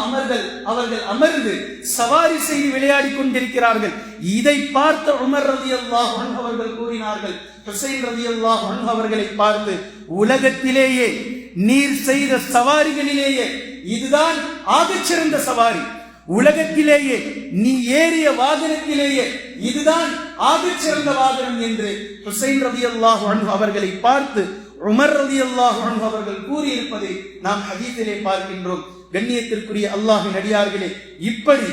அவர்கள் அமர்ந்து சவாரி செய்து விளையாடி கொண்டிருக்கிறார்கள். இதை பார்த்த உமர் ரலியல்லாஹு அன்ஹு அவர்கள் கூறினார்கள், ஹுசைன் ரலியல்லாஹு அன்ஹு அவர்களை பார்த்து, உலகத்திலேயே நீர் செய்த சவாரிகளிலேயே இதுதான் ஆகச்சிறந்த சவாரி, உலகத்திலேயே நீ ஏறிய வாகனத்திலேயே இதுதான் ஆகச்சிறந்த வாகனம் என்று ஹுசைன் ரலியல்லாஹு அன்ஹு அவர்களை பார்த்து உமர் ரலியல்லாஹு அன்ஹு அவர்கள் கூறியிருப்பதை நாம் ஹதீஸிலே பார்க்கின்றோம். கண்ணியத்திற்குரிய அல்லாஹ்வின் அடியார்களே, இப்படி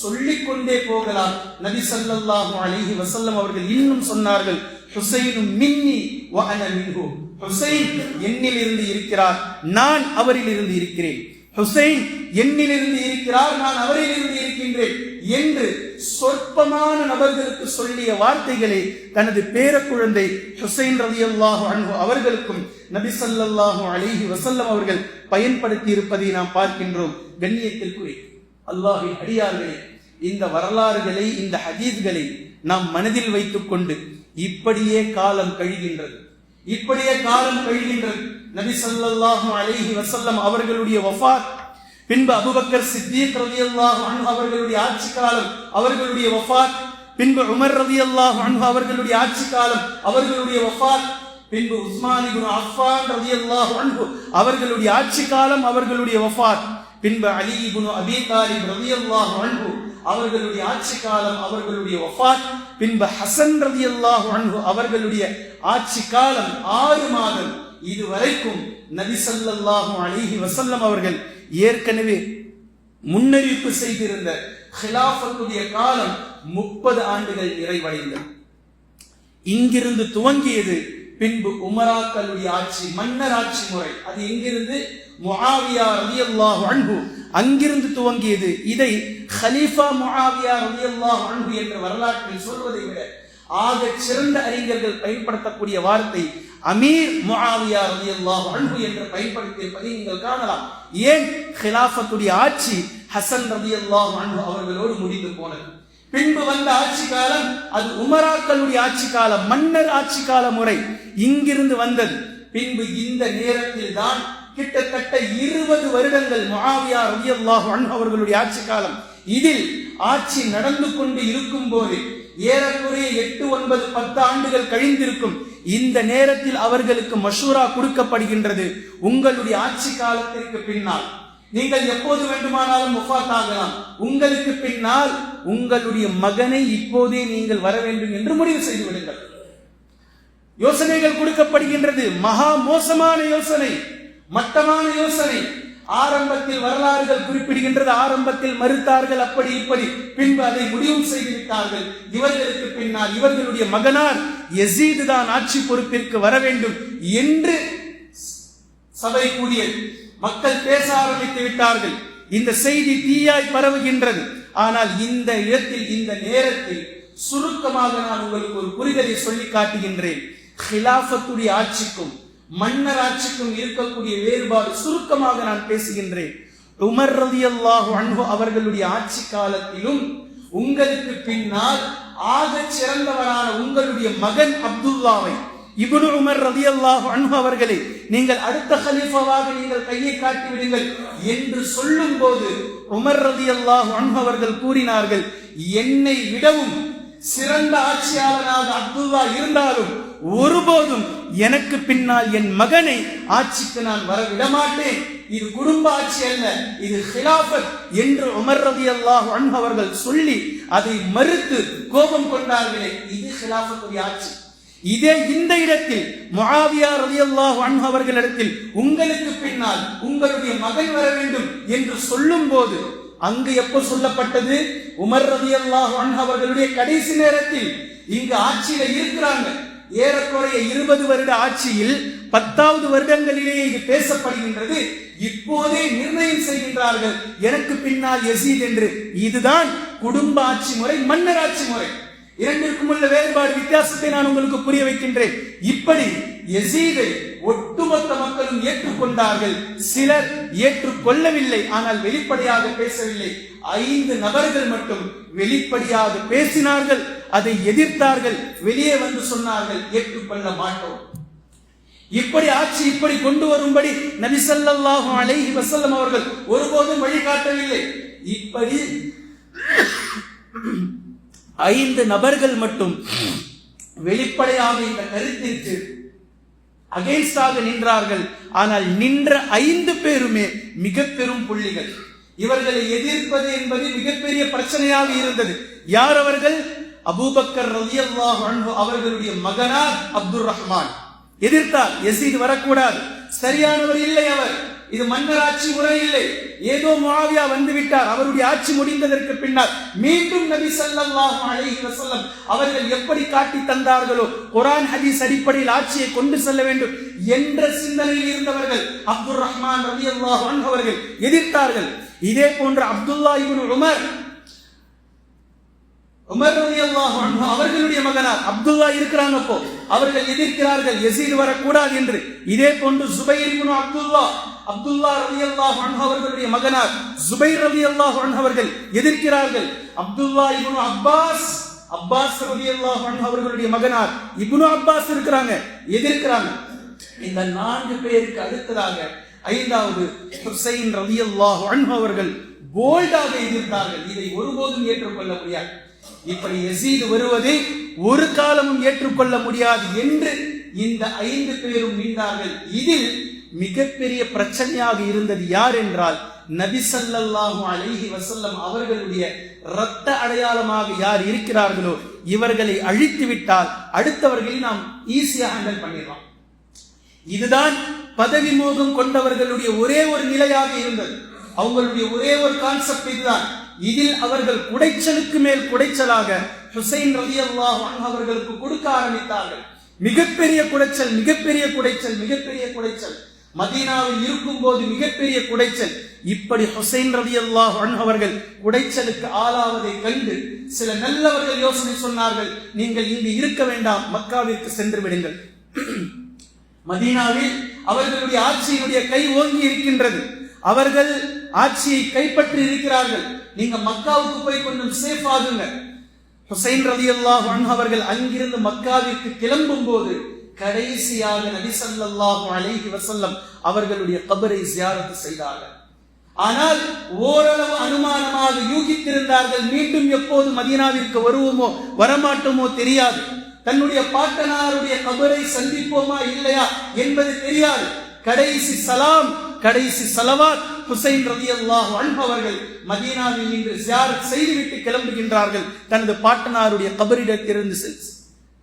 சொல்லிக் கொண்டே போகலாம். நபி ஸல்லல்லாஹு அலைஹி வஸல்லம் அவர்கள் இன்னும் சொன்னார்கள், ஹுசைனும் மின்னி வ அன மின்ஹு, ஹுசைன் என்னில் இருந்து இருக்கிறார், நான் அவரில் இருந்து இருக்கிறேன். ஹுசைன் என்னிலிருந்து இருக்கிறார், நான் அவரிலிருந்து இருக்கின்றேன் என்று சொற்பமான நபர்களுக்கு சொல்லிய வார்த்தைகளை தனது பேர குழந்தை ஹுசைன் ரலியல்லாஹு அன்ஹு அவர்களுக்கும் நபி ஸல்லல்லாஹு அலைஹி வஸல்லம் அவர்கள் பயன்படுத்தி இருப்பதை நாம் பார்க்கின்றோம். கண்ணியத்திற்குரிய அல்லாஹ்வின் அடியார்களே, இந்த வரலாறுகளை, இந்த ஹதீஸ்களை நாம் மனதில் வைத்துக் கொண்டு இப்படியே காலம் கழிகின்றது. நபி ஸல்லல்லாஹு அலைஹி வஸல்லம் அவர்களுடைய வஃபாத், பின்பு அபூபக்கர் சித்தீக் ரலியல்லாஹு அன்ஹு அவர்களுடைய ஆட்சி காலம், அவர்களுடைய வஃபாத், பின்பு உமர் ரலியல்லாஹு அன்ஹு அவர்களுடைய ஆட்சி காலம், அவர்களுடைய வஃபாத், பின்பு உஸ்மான் இப்னு அஃபான் ரலியல்லாஹு அன்ஹு அவர்களுடைய ஆட்சி காலம், அவர்களுடைய வஃபாத், பின்பு அலி இப்னு அபீ தாலிப் ரலியல்லாஹு அன்ஹு அவர்களுடைய ஆட்சி காலம், அவர்களுடைய வஃபாத், பின்பு ஹசன் ரலியல்லாஹு அன்ஹு அவர்களுடைய ஆட்சி காலம் 6 மாதம். இதுவரைக்கும் நபி ஸல்லல்லாஹு அலைஹி வஸல்லம் அவர்கள் ஏற்கனவே முன்னறிவிப்பு செய்திருந்த ஹிலாஃபத்துடைய காலம் 30 ஆண்டுகள் நிறைவடைந்தது. இங்கிருந்து துவங்கியது பின்பு உமராக்களுடைய ஆட்சி, மன்னர் ஆட்சி முறை. அது எங்கிருந்து? முஆவியா ரலியல்லாஹு அன்ஹு அங்கிருந்து துவங்கியது. இதை ஹலீஃபா முஆவியா ரலியல்லாஹு அன்ஹு என்ற வரலாற்றில் சொல்வதை விட ஆக சிறந்த அறிஞர்கள் பயன்படுத்தக்கூடிய வார்த்தை அமீர் முஆவியா ரலியல்லாஹு அன்ஹு என்று பயன்படுத்தியிருப்பதை நீங்கள் காணலாம். ஏன்? ஹிலாஃபத்துடைய ஆட்சி ஹசன் ரலியல்லாஹு அன்ஹு அவர்களோடு முடிந்து போனது. பின்பு வந்த ஆட்சி காலம் அது உமராக்களுடைய ஆட்சி காலம், மன்னர் ஆட்சி கால முறை இங்கிருந்து வந்தது. பின்பு இந்த நேரத்தில் தான் கிட்டத்தட்ட 20 வருடங்கள் முஆவியா ரலியல்லாஹு அன்ஹு அவர்களுடைய ஆட்சி காலம். இதில் ஆட்சி நடந்து கொண்டு இருக்கும் போது ஏறக்குறைய 8, 9, 10 ஆண்டுகள் கழிந்திருக்கும். இந்த நேரத்தில் அவர்களுக்கு மஷூரா கொடுக்கப்படுகின்றது, உங்களுடைய ஆட்சி காலத்திற்கு பின்னால் நீங்கள் எப்போது வேண்டுமானாலும் வஃபாத் ஆகலாம், உங்களுக்கு பின்னால் உங்களுடைய மகனை இப்போதே நீங்கள் வர வேண்டும் என்று முடிவு செய்து விடுங்கள். யோசனைகள் கொடுக்கப்படுகின்றது. மகா மோசமான யோசனை, மட்டமான யோசனை. ஆரம்பத்தில் வரலாறுகள் குறிப்பிடுகின்றது, ஆரம்பத்தில் மறுத்தார்கள், அப்படி இப்படி. பின்பு அதை முடிவு செய்து விட்டார்கள். இவர்களுக்கு பின்னால் இவர்களுடைய மகனார் யசீது தான் ஆட்சி பொறுப்பிற்கு வர வேண்டும் என்று சபை கூடியது. மக்கள் பேச ஆரம்பித்து விட்டார்கள். இந்த செய்தி தீயாய் பரவுகின்றது. ஆனால் இந்த இடத்தில், இந்த நேரத்தில் சுருக்கமாக நான் உங்களுக்கு ஒரு புரிதலை சொல்லி காட்டுகின்றேன். ஹிலாஃபத்துடைய ஆட்சிக்கும் மன்னர் ஆட்சிக்கும் இருக்கக்கூடிய வேறுபாடு சுருக்கமாக நான் பேசுகின்றேன். உமர் ரலியல்லாஹு அன்ஹு அவர்களுடைய ஆட்சி காலத்திலும் உங்களுக்கு பின்னால் ஆகச் சிறந்தவரான உங்களுடைய மகன் அப்துல்லாவை இப்னு உமர் ரலியல்லாஹு அன்ஹு அவர்களை நீங்கள் அடுத்த கலீஃபாவாக நீங்கள் கையை காட்டி விடுங்கள் என்று சொல்லும் போது உமர் ரலியல்லாஹு அன்ஹு அவர்கள் கூறினார்கள், என்னை விடவும் சிறந்த ஆட்சியாளராக அப்துல்லா இருந்தாலும் ஒருபோதும் எனக்கு பின்னால் என் மகனை ஆட்சிக்கு நான் வர விடமாட்டேன், இது குடும்ப ஆட்சி அல்ல, இது ஹிலாஃபத் என்று உமர் ரலியல்லாஹு அன்ஹு அவர்கள் சொல்லி அதை மறுத்து கோபம் கொண்டார்களே, இது ஹிலாஃபத்துடைய ஆட்சி. இதே இந்த இடத்தில் முஆவியா ரலியல்லாஹு அன்ஹு அவர்களிடத்தில் உங்களுக்கு பின்னால் உங்களுடைய மகன் வர வேண்டும் என்று சொல்லும் போது அங்கு எப்போ சொல்லப்பட்டது? உமர் ரலியல்லாஹு அன்ஹு அவர்களுடைய கடைசி நேரத்தில் இங்கு ஆட்சியில இருக்கிறாங்க. ஏறக்குறைய 20 வருட ஆட்சியில் 10வது வருடங்களிலேயே இது பேசப்படுகின்றது. இப்போதே நிர்ணயம் செய்கின்றார்கள் எனக்கு பின்னால் யசீத் என்று. இதுதான் குடும்ப ஆட்சி முறை, மன்னர் ஆட்சி முறை. இரண்டிற்கும் உள்ள வேறுபாடு, வித்தியாசத்தை நான் உங்களுக்கு புரிய வைக்கின்றேன். இப்படி யசீதை ஒட்டுமொத்த மக்களும் ஏற்றுக்கொண்டார்கள். சிலர் ஏற்றுக்கொள்ளவில்லை, ஆனால் வெளிப்படையாக பேசவில்லை. 5 நபர்கள் மட்டும் வெளிப்படையாக பேசினார்கள், அதை எதிர்த்தார்கள், வெளியே வந்து சொன்னார்கள் ஏற்றுக்கொள்ள மாட்டோம். இப்படி ஆட்சி இப்படி கொண்டு வரும்படி நபி ஸல்லல்லாஹு அலைஹி வஸல்லம் அவர்கள் ஒருபோதும் வழிகாட்டவில்லை. இப்படி 5 நபர்கள் மட்டும் வெளிப்படையாக இந்த கருத்திற்கு அகைன்ஸ்டாக நின்றார்கள். ஆனால் நின்ற 5 பேருமே மிக பெரும் புள்ளிகள். இவர்களை எதிர்ப்பது என்பது மிகப்பெரிய பிரச்சனையாக இருந்தது. யார் அவர்கள்? அபூபக்கர் ரலியல்லாஹு அன்ஹு அவர்களுடைய மகனார் அப்துர் ரஹ்மான் எதிர்த்தார். யசீத் வரக்கூடாது, சரியானவர் இல்லை அவர், இது மன்னர் ஆட்சி முறை இல்லை. ஏதோ முஆவியா வந்து விட்டார், அவருடைய ஆட்சி முடிந்ததற்கு பின்னால் மீண்டும் நபி ஸல்லல்லாஹு அலைஹி வஸல்லம் அவர்கள் எப்படி காட்டி தந்தார்களோ குர்ஆன் ஹதீஸ் அடிப்படையில் ஆட்சியை கொண்டு செல்ல வேண்டும் என்ற சிந்தனையில் இருந்தவர்கள் அப்துர் ரஹ்மான் ரலியல்லாஹு அன்ஹு அவர்கள் எதிர்த்தார்கள். இதே போன்ற அப்துல்லா இப்னு உமர் ரலியல்லாஹு அன்ஹு அவர்களுடைய மகனார் அப்துல்லா இருக்கிறாங்க, அப்போ அவர்கள் எதிர்க்கிறார்கள் யசீத் வரக்கூடாது என்று. இதே போன்று ஜுபைர் இப்னு அப்துல்லா ரலியல்லாஹு அன்ஹு அவர்களுடைய மகனார் ஜுபைர் ரலியல்லாஹு அன்ஹு அவர்கள் எதிர்க்கிறார்கள். அப்துல்லா இப்னு அப்பாஸ் ரலியல்லாஹு அன்ஹு அவர்களுடைய மகனார் இப்னு அப்பாஸ் இருக்கிறாங்க, எதிர்க்கிறாங்க. இந்த 4 பேருக்கு அடுத்ததாக 5வது ஹுசைன் ரலியல்லாஹு அன்ஹு அவர்கள் போல்டாக எதிர்த்தார்கள். இதை ஒருபோதும் ஏற்றுக்கொள்ள முடியாது. இப்படி யசீத் வருவதை ஒரு காலமும் ஏற்றுக்கொள்ள முடியாது என்று இந்த 5 பேரும் நின்றார்கள். இதில் மிகப்பெரிய பிரச்சனையாக இருந்தது யார் என்றால், நபி ஸல்லல்லாஹு அலைஹி வஸல்லம் அவர்களுடைய இரத்த அடையாளமாக யார் இருக்கிறார்களோ இவர்களை அழித்து விட்டால் அடுத்தவர்களை நாம் ஈஸியா ஹேண்டில் பண்ணிடலாம். இதுதான் பதவி மோகம் கொண்டவர்களுடைய ஒரே ஒரு நிலையாக இருந்தது. அவங்களுடைய ஒரே ஒரு கான்செப்ட் இதுதான். இதில் அவர்கள் குடைச்சலுக்கு மேல் குடைச்சலாக ஹுசைன் ரலியல்லாஹு அன்ஹு அவர்களுக்கு கொடுக்க ஆரம்பித்தார்கள். மிகப்பெரிய குடைச்சல். மதீனாவில் இருக்கும் போது மிகப்பெரிய குடைச்சல். இப்படி ஹுசைன் ரலியல்லாஹு அன்ஹு அவர்கள் குடைச்சலுக்கு ஆளாவதை கண்டு சில நல்லவர்கள் யோசனை சொன்னார்கள், நீங்கள் இங்கு இருக்க வேண்டாம், மக்காவிற்கு சென்று விடுங்கள். மதீனாவில் அவர்களுடைய ஆட்சியினுடைய கை ஓங்கி இருக்கின்றது, அவர்கள் ஆட்சியை கைப்பற்றி இருக்கிறார்கள், நீங்க மக்காவுக்கு போய் கொஞ்சம் சேஃப் ஆகுங்க. ஹுசைன் ரலியல்லாஹு அன்ஹு அவர்கள் அங்கிருந்து மக்காவிற்கு கிளம்பும் போது கடைசியாக நபி ஸல்லல்லாஹு அலைஹி வஸல்லம் அவர்களுடைய கபரை ஜியாரத் செய்தார்கள். ஆனால் ஓரளவு அனுமானமாக யூகித்திருந்தார்கள், மீண்டும் எப்போது மதீனாவிற்கு வருவோமோ வரமாட்டோமோ தெரியாது, தன்னுடைய பாட்டனாருடைய கபரை சந்திப்போமா இல்லையா என்பது தெரியாது. கடைசி சலவாத் ஹுசைன் ரலியல்லாஹு அன்ஹு அவர்கள் மதீனாவில் நின்று ஜியாரத் செய்துவிட்டு கிளம்புகின்றார்கள். தனது பாட்டனாருடைய கபரிடத்திலிருந்து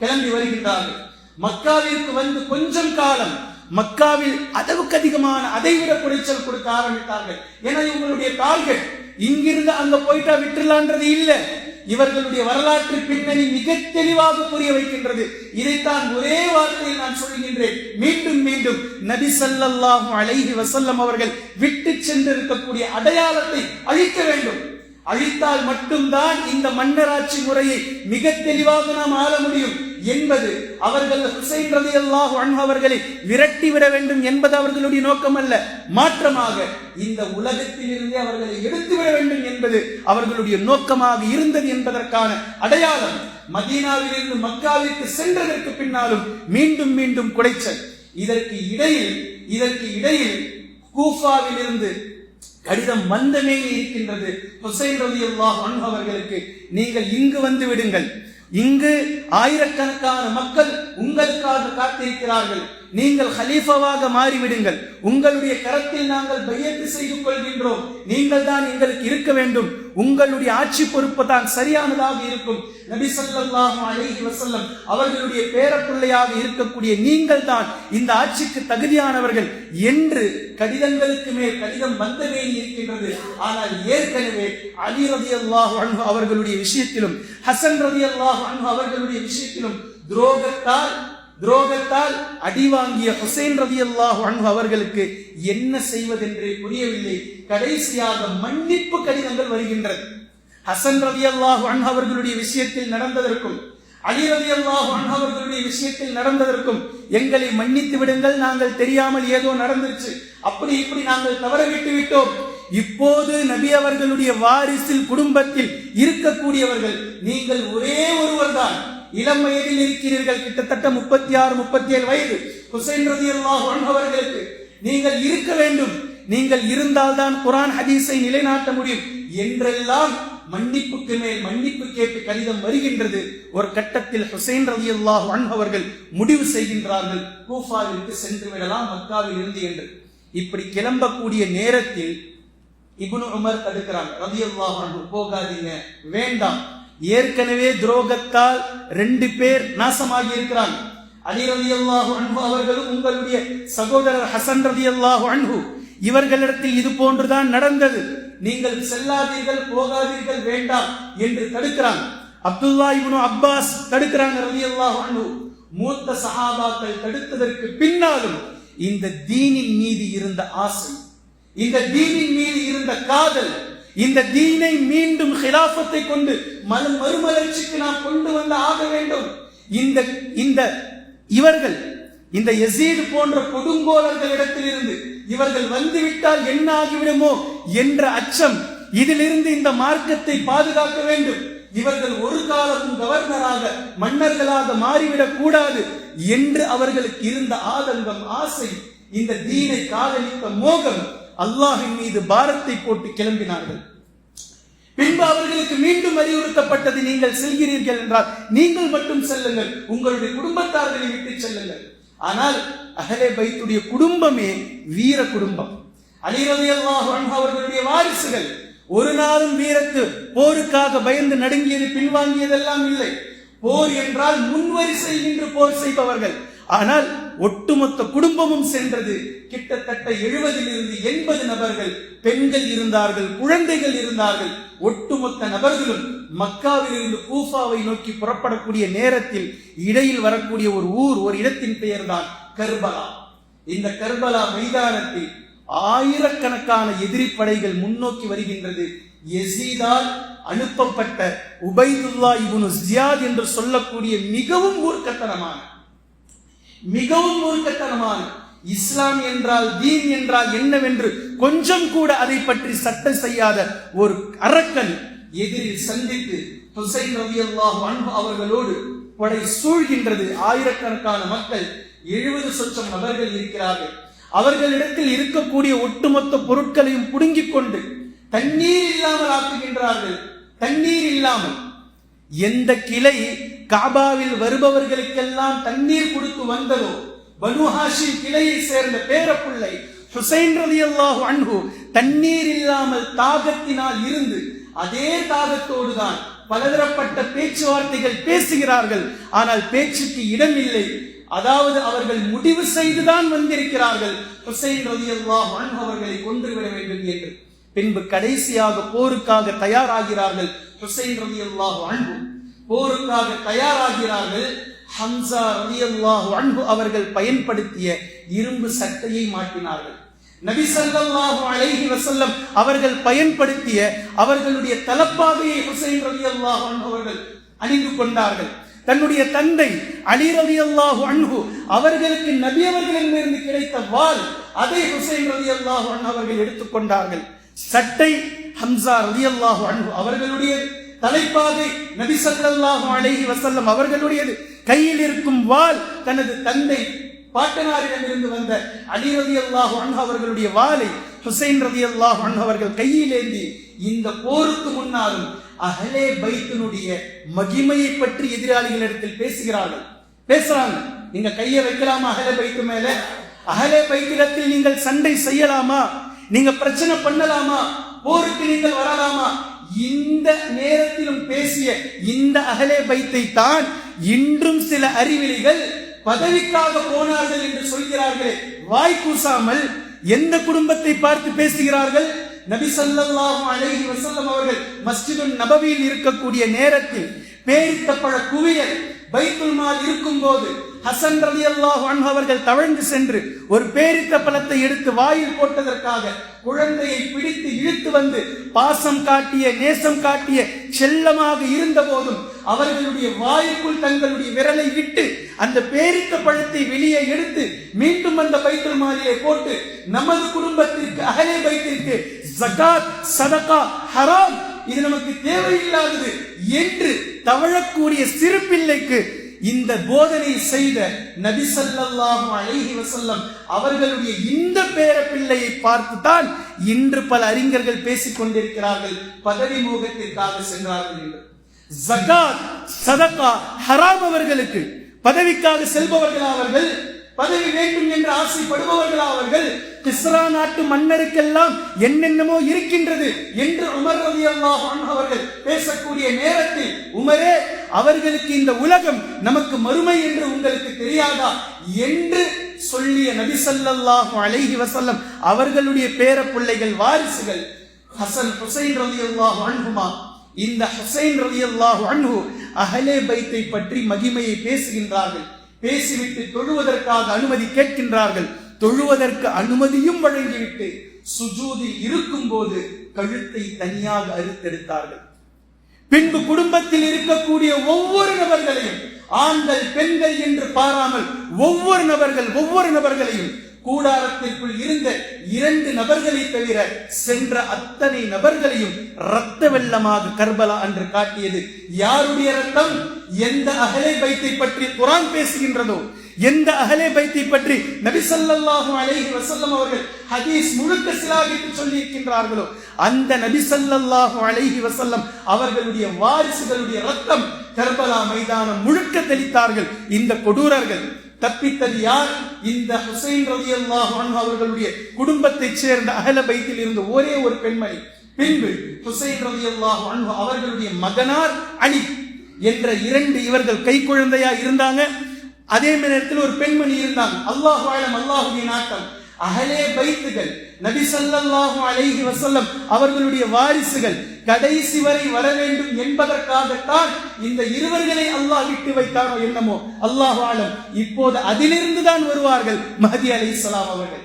கிளம்பி வருகின்றார்கள். மக்காவிற்கு வந்து கொஞ்சம் காலம் மக்காவில் அளவுக்கு அதிகமான அதைவிட குடைச்சல் கொடுக்க ஆரம்பித்தார்கள். ஏன்னா இவங்களுடைய டார்கெட் இங்கிருந்து அங்க போயிட்டா விட்டுலான்றது இல்ல. இவர்களுடைய வரலாற்று பின்னணி மிக தெளிவாக புரிய வைக்கின்றது. இதைத்தான் ஒரே வார்த்தையில் நான் சொல்கின்றேன், மீண்டும் நபி ஸல்லல்லாஹு அலைஹி வஸல்லம் அவர்கள் விட்டு சென்றிருக்கக்கூடிய அடையாளத்தை அழிக்க வேண்டும். அழித்தால் மட்டும்தான் இந்த மன்னராட்சி முறையை மிக தெளிவாக நாம் ஆள முடியும். என்பது அவர்கள் ஹுசைன் ரலியல்லாஹு அன்ஹு அவர்களை விரட்டிவிட வேண்டும் என்பது அவர்களுடைய நோக்கம் அல்ல. மாற்றமாக இந்த உலகத்தில் இருந்தே அவர்களை எடுத்துவிட வேண்டும் என்பது அவர்களுடைய நோக்கமாக இருந்தது என்பதற்கான அடையாளம் மதீனாவில் இருந்து மக்காவிற்கு சென்றதற்கு பின்னாலும் மீண்டும் மீண்டும் குடைச்சல். இதற்கு இடையில் கூஃபாவில் இருந்து கடிதம் வந்தமே இருக்கின்றது. ஹுசைன் ரலியல்லாஹு அன்ஹு அவர்களுக்கு, நீங்கள் இங்கு வந்து விடுங்கள், இங்கு ஆயிரக்கணக்கான மக்கள் உங்களுக்காக காத்திருக்கிறார்கள், நீங்கள் ஹலீஃபாவாக மாறிவிடுங்கள், உங்களுடைய கரத்தில் நாங்கள் பையத்து செய்து கொள்கின்றோம், நீங்கள் தான் எங்களுக்கு இருக்க வேண்டும், உங்களுடைய ஆட்சி பொறுப்பு தான் சரியானதாக இருக்கும், நபி ஸல்லல்லாஹு அலைஹி வஸல்லம் அவர்களுடைய பேரப்பிள்ளையாக இருக்கக்கூடிய நீங்கள் தான் இந்த ஆட்சிக்கு தகுதியானவர்கள் என்று கடிதங்களுக்கு மேல் கடிதம் வந்தமே இருக்கின்றது. ஆனால் ஏற்கனவே அலி ரலியல்லாஹு அன்ஹு அவர்களுடைய விஷயத்திலும் ஹசன் ரலியல்லாஹு அன்ஹு அவர்களுடைய விஷயத்திலும் துரோகத்தால் அடி வாங்கிய ஹுசைன் ரலியல்லாஹு அன்ஹு அவர்களுக்கு என்ன செய்வதென்றே புரியவில்லை. கடைசியாக மன்னிப்பு கடிதங்கள் வருகின்றது. ஹசன் ரலியல்லாஹு அன்ஹு அவர்களுடைய விஷயத்தில் நடந்ததற்கும் அலி ரலியல்லாஹு அன்ஹு அவர்களுடைய விஷயத்தில் நடந்ததற்கும் எங்களை மன்னித்து விடுங்கள், நாங்கள் தெரியாமல் ஏதோ நடந்துருச்சு, அப்படி இப்படி நாங்கள் தவற விட்டு விட்டோம். இப்போது நபி அவர்களுடைய வாரிசில் குடும்பத்தில் இருக்கக்கூடியவர்கள் நீங்கள் ஒரே ஒருவர் தான், இளம் வயதில் இருக்கிறீர்கள், கிட்டத்தட்ட 36-37 வயது ஹுசைன் ரலியல்லாஹு அன்ஹு அவர்களுக்கு. நீங்கள் இருக்க வேண்டும், நீங்கள் இருந்தால்தான் குர்ஆன் ஹதீஸை நிலைநாட்ட முடியும் என்றெல்லாம் மன்னிப்புக்கு மேல் மன்னிப்பு கேட்டு கடிதம் வருகின்றது. ஒரு கட்டத்தில் ஹுசைன் ரலியல்லாஹு அன்ஹு அவர்கள் முடிவு செய்கின்றார்கள், கூஃபாவிற்கு சென்று விடலாம் மக்காவில் இருந்து என்று. இப்படி கிளம்பக்கூடிய நேரத்தில் இப்னு உமர் தடுக்கிறாங்க, ரலியல்லாஹு அன்ஹு போகாதீங்க, வேண்டாம், ஏற்கனவே துரோகத்தால் 2 பேர் நாசமாகி இருக்கிறாங்க. அலி ரலியல்லாஹு அன்ஹு அவர்களும் உங்களுடைய சகோதரர் ஹசன் ரலியல்லாஹு அன்ஹு இவர்களிடத்தில் இது போன்றுதான் நடந்தது, நீங்கள் செல்லாதீர்கள், போகாதீர்கள், வேண்டாம் என்று தடுக்கிறாங்க. அப்துல்லா இப்னு அப்பாஸ் தடுக்கிறாங்க ரலியல்லாஹு அன்ஹு. மூத்த சஹாபாக்கள் தடுத்ததற்கு பின்னாலும் இந்த தீனின் மீது இருந்த ஆசை, இந்த தீனின் மீது இருந்த காதல், இந்த தீனை மீண்டும் ஹிலாஃபத்தை கொண்டு மறுமலர்ச்சிக்கு நாம் கொண்டு வந்து ஆக வேண்டும், இவர்கள் இந்த யசீத் போன்ற கொடுங்கோலர்களிடத்திலிருந்து இவர்கள் வந்துவிட்டால் என்ன ஆகிவிடுமோ என்ற அச்சம், இதிலிருந்து இந்த மார்க்கத்தை பாதுகாக்க வேண்டும், இவர்கள் ஒரு காலமும் கவர்னராக மன்னர்களாக மாறிவிடக் கூடாது என்று அவர்களுக்கு இருந்த ஆதங்கம், ஆசை, இந்த தீனை காதலித்த மோகம், அல்லாஹ்வின் மீது பாரத்தை போட்டு கிளம்பினார்கள். பின்பு அவர்களுக்கு மீண்டும் அறிவுறுத்தப்பட்டது, நீங்கள் செல்கிறீர்கள் என்றால் நீங்கள் மட்டும் செல்லுங்கள், உங்களுடைய குடும்பத்தார்களை விட்டு செல்லுங்கள். ஆனால் அஹ்லே பைத்துடைய குடும்பமே வீர குடும்பம். அலி ரலியல்லாஹு அன்ஹு அவர்களுடைய வாரிசுகள் ஒரு நாளும் வீரத்து போருக்காக பயந்து நடுங்கியது, பின்வாங்கியதெல்லாம் இல்லை. போர் என்றால் முன்வரிசை நின்று போர் செய்பவர்கள். ஆனால் ஒட்டுமொத்த குடும்பமும் சென்றது. கிட்டத்தட்ட 70-80 நபர்கள், பெண்கள் இருந்தார்கள், குழந்தைகள் இருந்தார்கள். ஒட்டுமொத்த நபர்களும் மக்காவில் இருந்து கூஃபாவை நோக்கி புறப்படக்கூடிய நேரத்தில் இடையில் வரக்கூடிய ஒரு ஊர், ஒரு இடத்தின் பெயர் தான் கர்பலா. இந்த கர்பலா மைதானத்தில் ஆயிரக்கணக்கான எதிரி படைகள் முன்னோக்கி வருகின்றது. யசீதால் அனுப்பப்பட்ட உபைதுல்லா இப்னு ஜியாத் என்று சொல்லக்கூடிய மிகவும் மூர்க்கத்தனமான இஸ்லாம் என்றால், தீன் என்றால் என்னவென்று கொஞ்சம் கூட அதை பற்றி சட்டம் செய்யாத ஒரு அரக்கன் எதிரில் சந்தித்து ஹுசைன் ரலியல்லாஹு அன்ஹு அவர்களோடு படை சூழ்கின்றது. ஆயிரக்கணக்கான மக்கள், 70 சொச்சம் நபர்கள் இருக்கிறார்கள். அவர்களிடத்தில் இருக்கக்கூடிய ஒட்டுமொத்த பொருட்களையும் புடுங்கிக் கொண்டு தண்ணீர் இல்லாமல் ஆக்குகின்றார்கள். தண்ணீர் இல்லாமல் எந்த கிளை காபாவில் வருபவர்களுக்கெல்லாம் தண்ணீர் கொடுத்து வந்ததோ, பனு ஹாஷிம் கிளையை சேர்ந்த பேரப்பிள்ளை ஹுசைன் ரலியல்லாஹு அன்ஹு தண்ணீர் இல்லாமல் தாகத்தினால் இருந்து அதே தாகத்தோடு தான் பலதரப்பட்ட பேச்சுவார்த்தைகள் பேசுகிறார்கள். ஆனால் பேச்சுக்கு இடமில்லை. அதாவது அவர்கள் முடிவு செய்துதான் வந்திருக்கிறார்கள், ஹுசைன் ரலியல்லாஹு அன்ஹு அவர்களை கொன்றுவிட வேண்டும் என்று. பின்பு கடைசியாக போருக்காக தயாராகிறார்கள். ஹுசைன் ரலியல்லாஹு அன்ஹு போருக்காக தயாராகிறார்கள். ஹம்சா ரலியல்லாஹு அன்ஹு அவர்கள் பயன்படுத்திய இரும்பு சட்டையை மாட்டினார்கள். நபி ஸல்லல்லாஹு அலைஹி வஸல்லம் அவர்கள் பயன்படுத்திய அவர்களுடைய தலப்பாகையை ஹுசைன் ரலியல்லாஹு அன்ஹு அவர்கள் அணிந்து கொண்டார்கள். தன்னுடைய தந்தை அலி ரலியல்லாஹு அன்ஹு அவர்களுக்கு நபி அவர்களிடமிருந்து கிடைத்த வாள், அதை ஹுசைன் ரலியல்லாஹு அன்ஹு அவர்கள் எடுத்துக்கொண்டார்கள். சட்டை ஹம்சா ரலியல்லாஹு அன்ஹு அவர்களுடைய, தலைப்பாகை நபி ஸல்லல்லாஹு அலைஹி வஸல்லம் அவர்களுடையது. கையில் இருக்கும் வாள் தனது தந்தை பாட்டனாரிடமிருந்து வந்த அலி ரலியல்லாஹு அன்ஹு அவர்களுடைய வாளை ஹுசைன் ரலியல்லாஹு அன்ஹு அவர்கள் கையில் ஏந்தி இந்த போருக்கு முன்னாலும் அஹ்லே பைத்தினுடைய மகிமையை பற்றி எதிராளிகளிடத்தில் பேசுறாங்க. நீங்க கையை வைக்கலாமா அஹ்லே பைத்து மேல? அஹ்லே பைத்திடத்தில் நீங்கள் சண்டை செய்யலாமா? நீங்க பிரச்சனை பண்ணலாமா? போருக்கு நீங்கள் வரலாமா? இந்த நேரத்திலும் பேசிய இந்த அஹ்லே பைத்தை தான் இன்றும் சில அறிவிலிகள் பதவிக்காக போனார்கள் என்று சொல்கிறார்களே, வாய் கூசாமல் எந்த குடும்பத்தை பார்த்து பேசுகிறார்கள்? நபி ஸல்லல்லாஹு அலைஹி வஸல்லம் அவர்கள் மஸ்ஜிதுன் நபவியில் இருக்கக்கூடிய நேரத்தில் பேரித்தப்பழ குவியல் பைத்துல் மால் இருக்கும் போது ஹசன் ரலியல்லாஹு அன்ஹு அவர்கள் தவழ்ந்து சென்று ஒரு பேரித்த பழத்தை எடுத்து வாயில் போட்டதற்காக குழந்தையை பிடித்து இழுத்து வந்து பாசம் காட்டிய, நேசம் காட்டிய, செல்லமாக இருந்த போதும் அவர்களுடைய வாயுக்குள் தங்களுடைய விரலை விட்டு அந்த பேரித்த பழத்தை வெளியே எடுத்து மீண்டும் அந்த பைத்துல் மாலிலே போட்டு நமது குடும்பத்திற்கு, அஹ்லே பைத்திற்கு ஜகாத், சதகா ஹராம், இது நமக்கு தேவையில்லாதது என்று தவழக்கூடிய சிறு பிள்ளைக்கு இந்த போதனை செய்த நபி ஸல்லல்லாஹு அலைஹி வஸல்லம் அவர்களுடைய இந்த பேர பிள்ளையை பார்த்து தான் இன்று பல அறிஞர்கள் பேசிக் கொண்டிருக்கிறார்கள், பதவி மோகத்திற்காக சென்றார்கள் என்று. ஜகாத், சதகா ஹராம் அவர்களுக்கு, பதவிக்காக செல்பவர்கள் அவர்கள், பதவி வேண்டும் என்று ஆசைப்படுபவர்கள் அவர்கள். கிஸ்ரா நாட்டு மன்னருக்கெல்லாம் என்னென்னமோ இருக்கின்றது என்று உமர் ரலியல்லாஹு அன்ஹு அவர்கள் பேசக்கூடிய நேரத்தில், உமரே அவர்களுக்கு இந்த உலகம் நமக்கு மறுமை என்று உங்களுக்கு தெரியாதா என்று சொல்லிய நபி ஸல்லல்லாஹு அலைஹி வஸல்லம் அவர்களுடைய பேர பிள்ளைகள், வாரிசுகள் ஹசன் ஹுசைன் ரலியல்லாஹு அன்ஹுமா. இந்த ஹுசைன் ரலியல்லாஹு அன்ஹு அஹ்லே பைத்தை பற்றி மகிமையை பேசுகின்றார்கள். பேசிவிட்டு தொழுவதற்காக அனுமதி கேட்கின்றார்கள். தொழுவதற்கு அனுமதியும் வழங்கிவிட்டு சுஜூதில் இருக்கும் போது கழுத்தை தனியாக அறுத்தெடுத்தார்கள். பின்பு குடும்பத்தில் இருக்கக்கூடிய ஒவ்வொரு நபர்களையும், ஆண்கள் பெண்கள் என்று பாராமல் ஒவ்வொரு நபர்களையும், கூடாரத்திற்குள் இருந்த 2 நபர்களை தவிர சென்ற அத்தனை நபர்களையும் இரத்த வெள்ளமாக கர்பலா என்று காட்டியது. யாருடைய ரத்தம்? எந்த அஹ்லே பைத்தை பற்றி குர்ஆன் பேசுகின்றதோ, எந்த அஹ்லே பைத்தை பற்றி நபி ஸல்லல்லாஹு அலைஹி வஸல்லம் அவர்கள் ஹதீஸ் முழுக்க சிலாகித்து சொல்லி இருக்கின்றார்களோ, அந்த நபி ஸல்லல்லாஹு அலைஹி வஸல்லம் அவர்களுடைய வாரிசுகளுடைய ரத்தம் கர்பலா மைதானம் முழுக்க தெளித்தார்கள் இந்த கொடூரர்கள். தப்பித்தது யார்? இந்த ஹுசைன் ரலியல்லாஹு அன்ஹு அவர்களுடைய குடும்பத்தைச் சேர்ந்த அஹ்லே பைத்தில் இருந்த ஒரே ஒரு பெண்மணி. பின்பு ஹுசைன் ரலியல்லாஹு அன்ஹு அவர்களுடைய மகனார் அலி என்ற 2 இவர்கள் கை குழந்தையா இருந்தாங்க. அதே நேரத்தில் ஒரு பெண்மணி இருந்தாங்க. அல்லாஹு அலம், அல்லாஹுவின் நாட்டம். அஹ்லே பைத்துகள், நபி ஸல்லல்லாஹு அலைஹி வஸல்லம் அவர்களுடைய வாரிசுகள் கடைசி வரை வர வேண்டும் என்பதற்காகத்தான் இந்த இருவர்களை அல்லாஹ் விட்டு வைத்தாரோ என்னமோ, அல்லாஹு ஆலம். இப்போது அதிலிருந்து தான் வருவார்கள் மஹதி அலைஹிஸ்ஸலாம் அவர்கள்.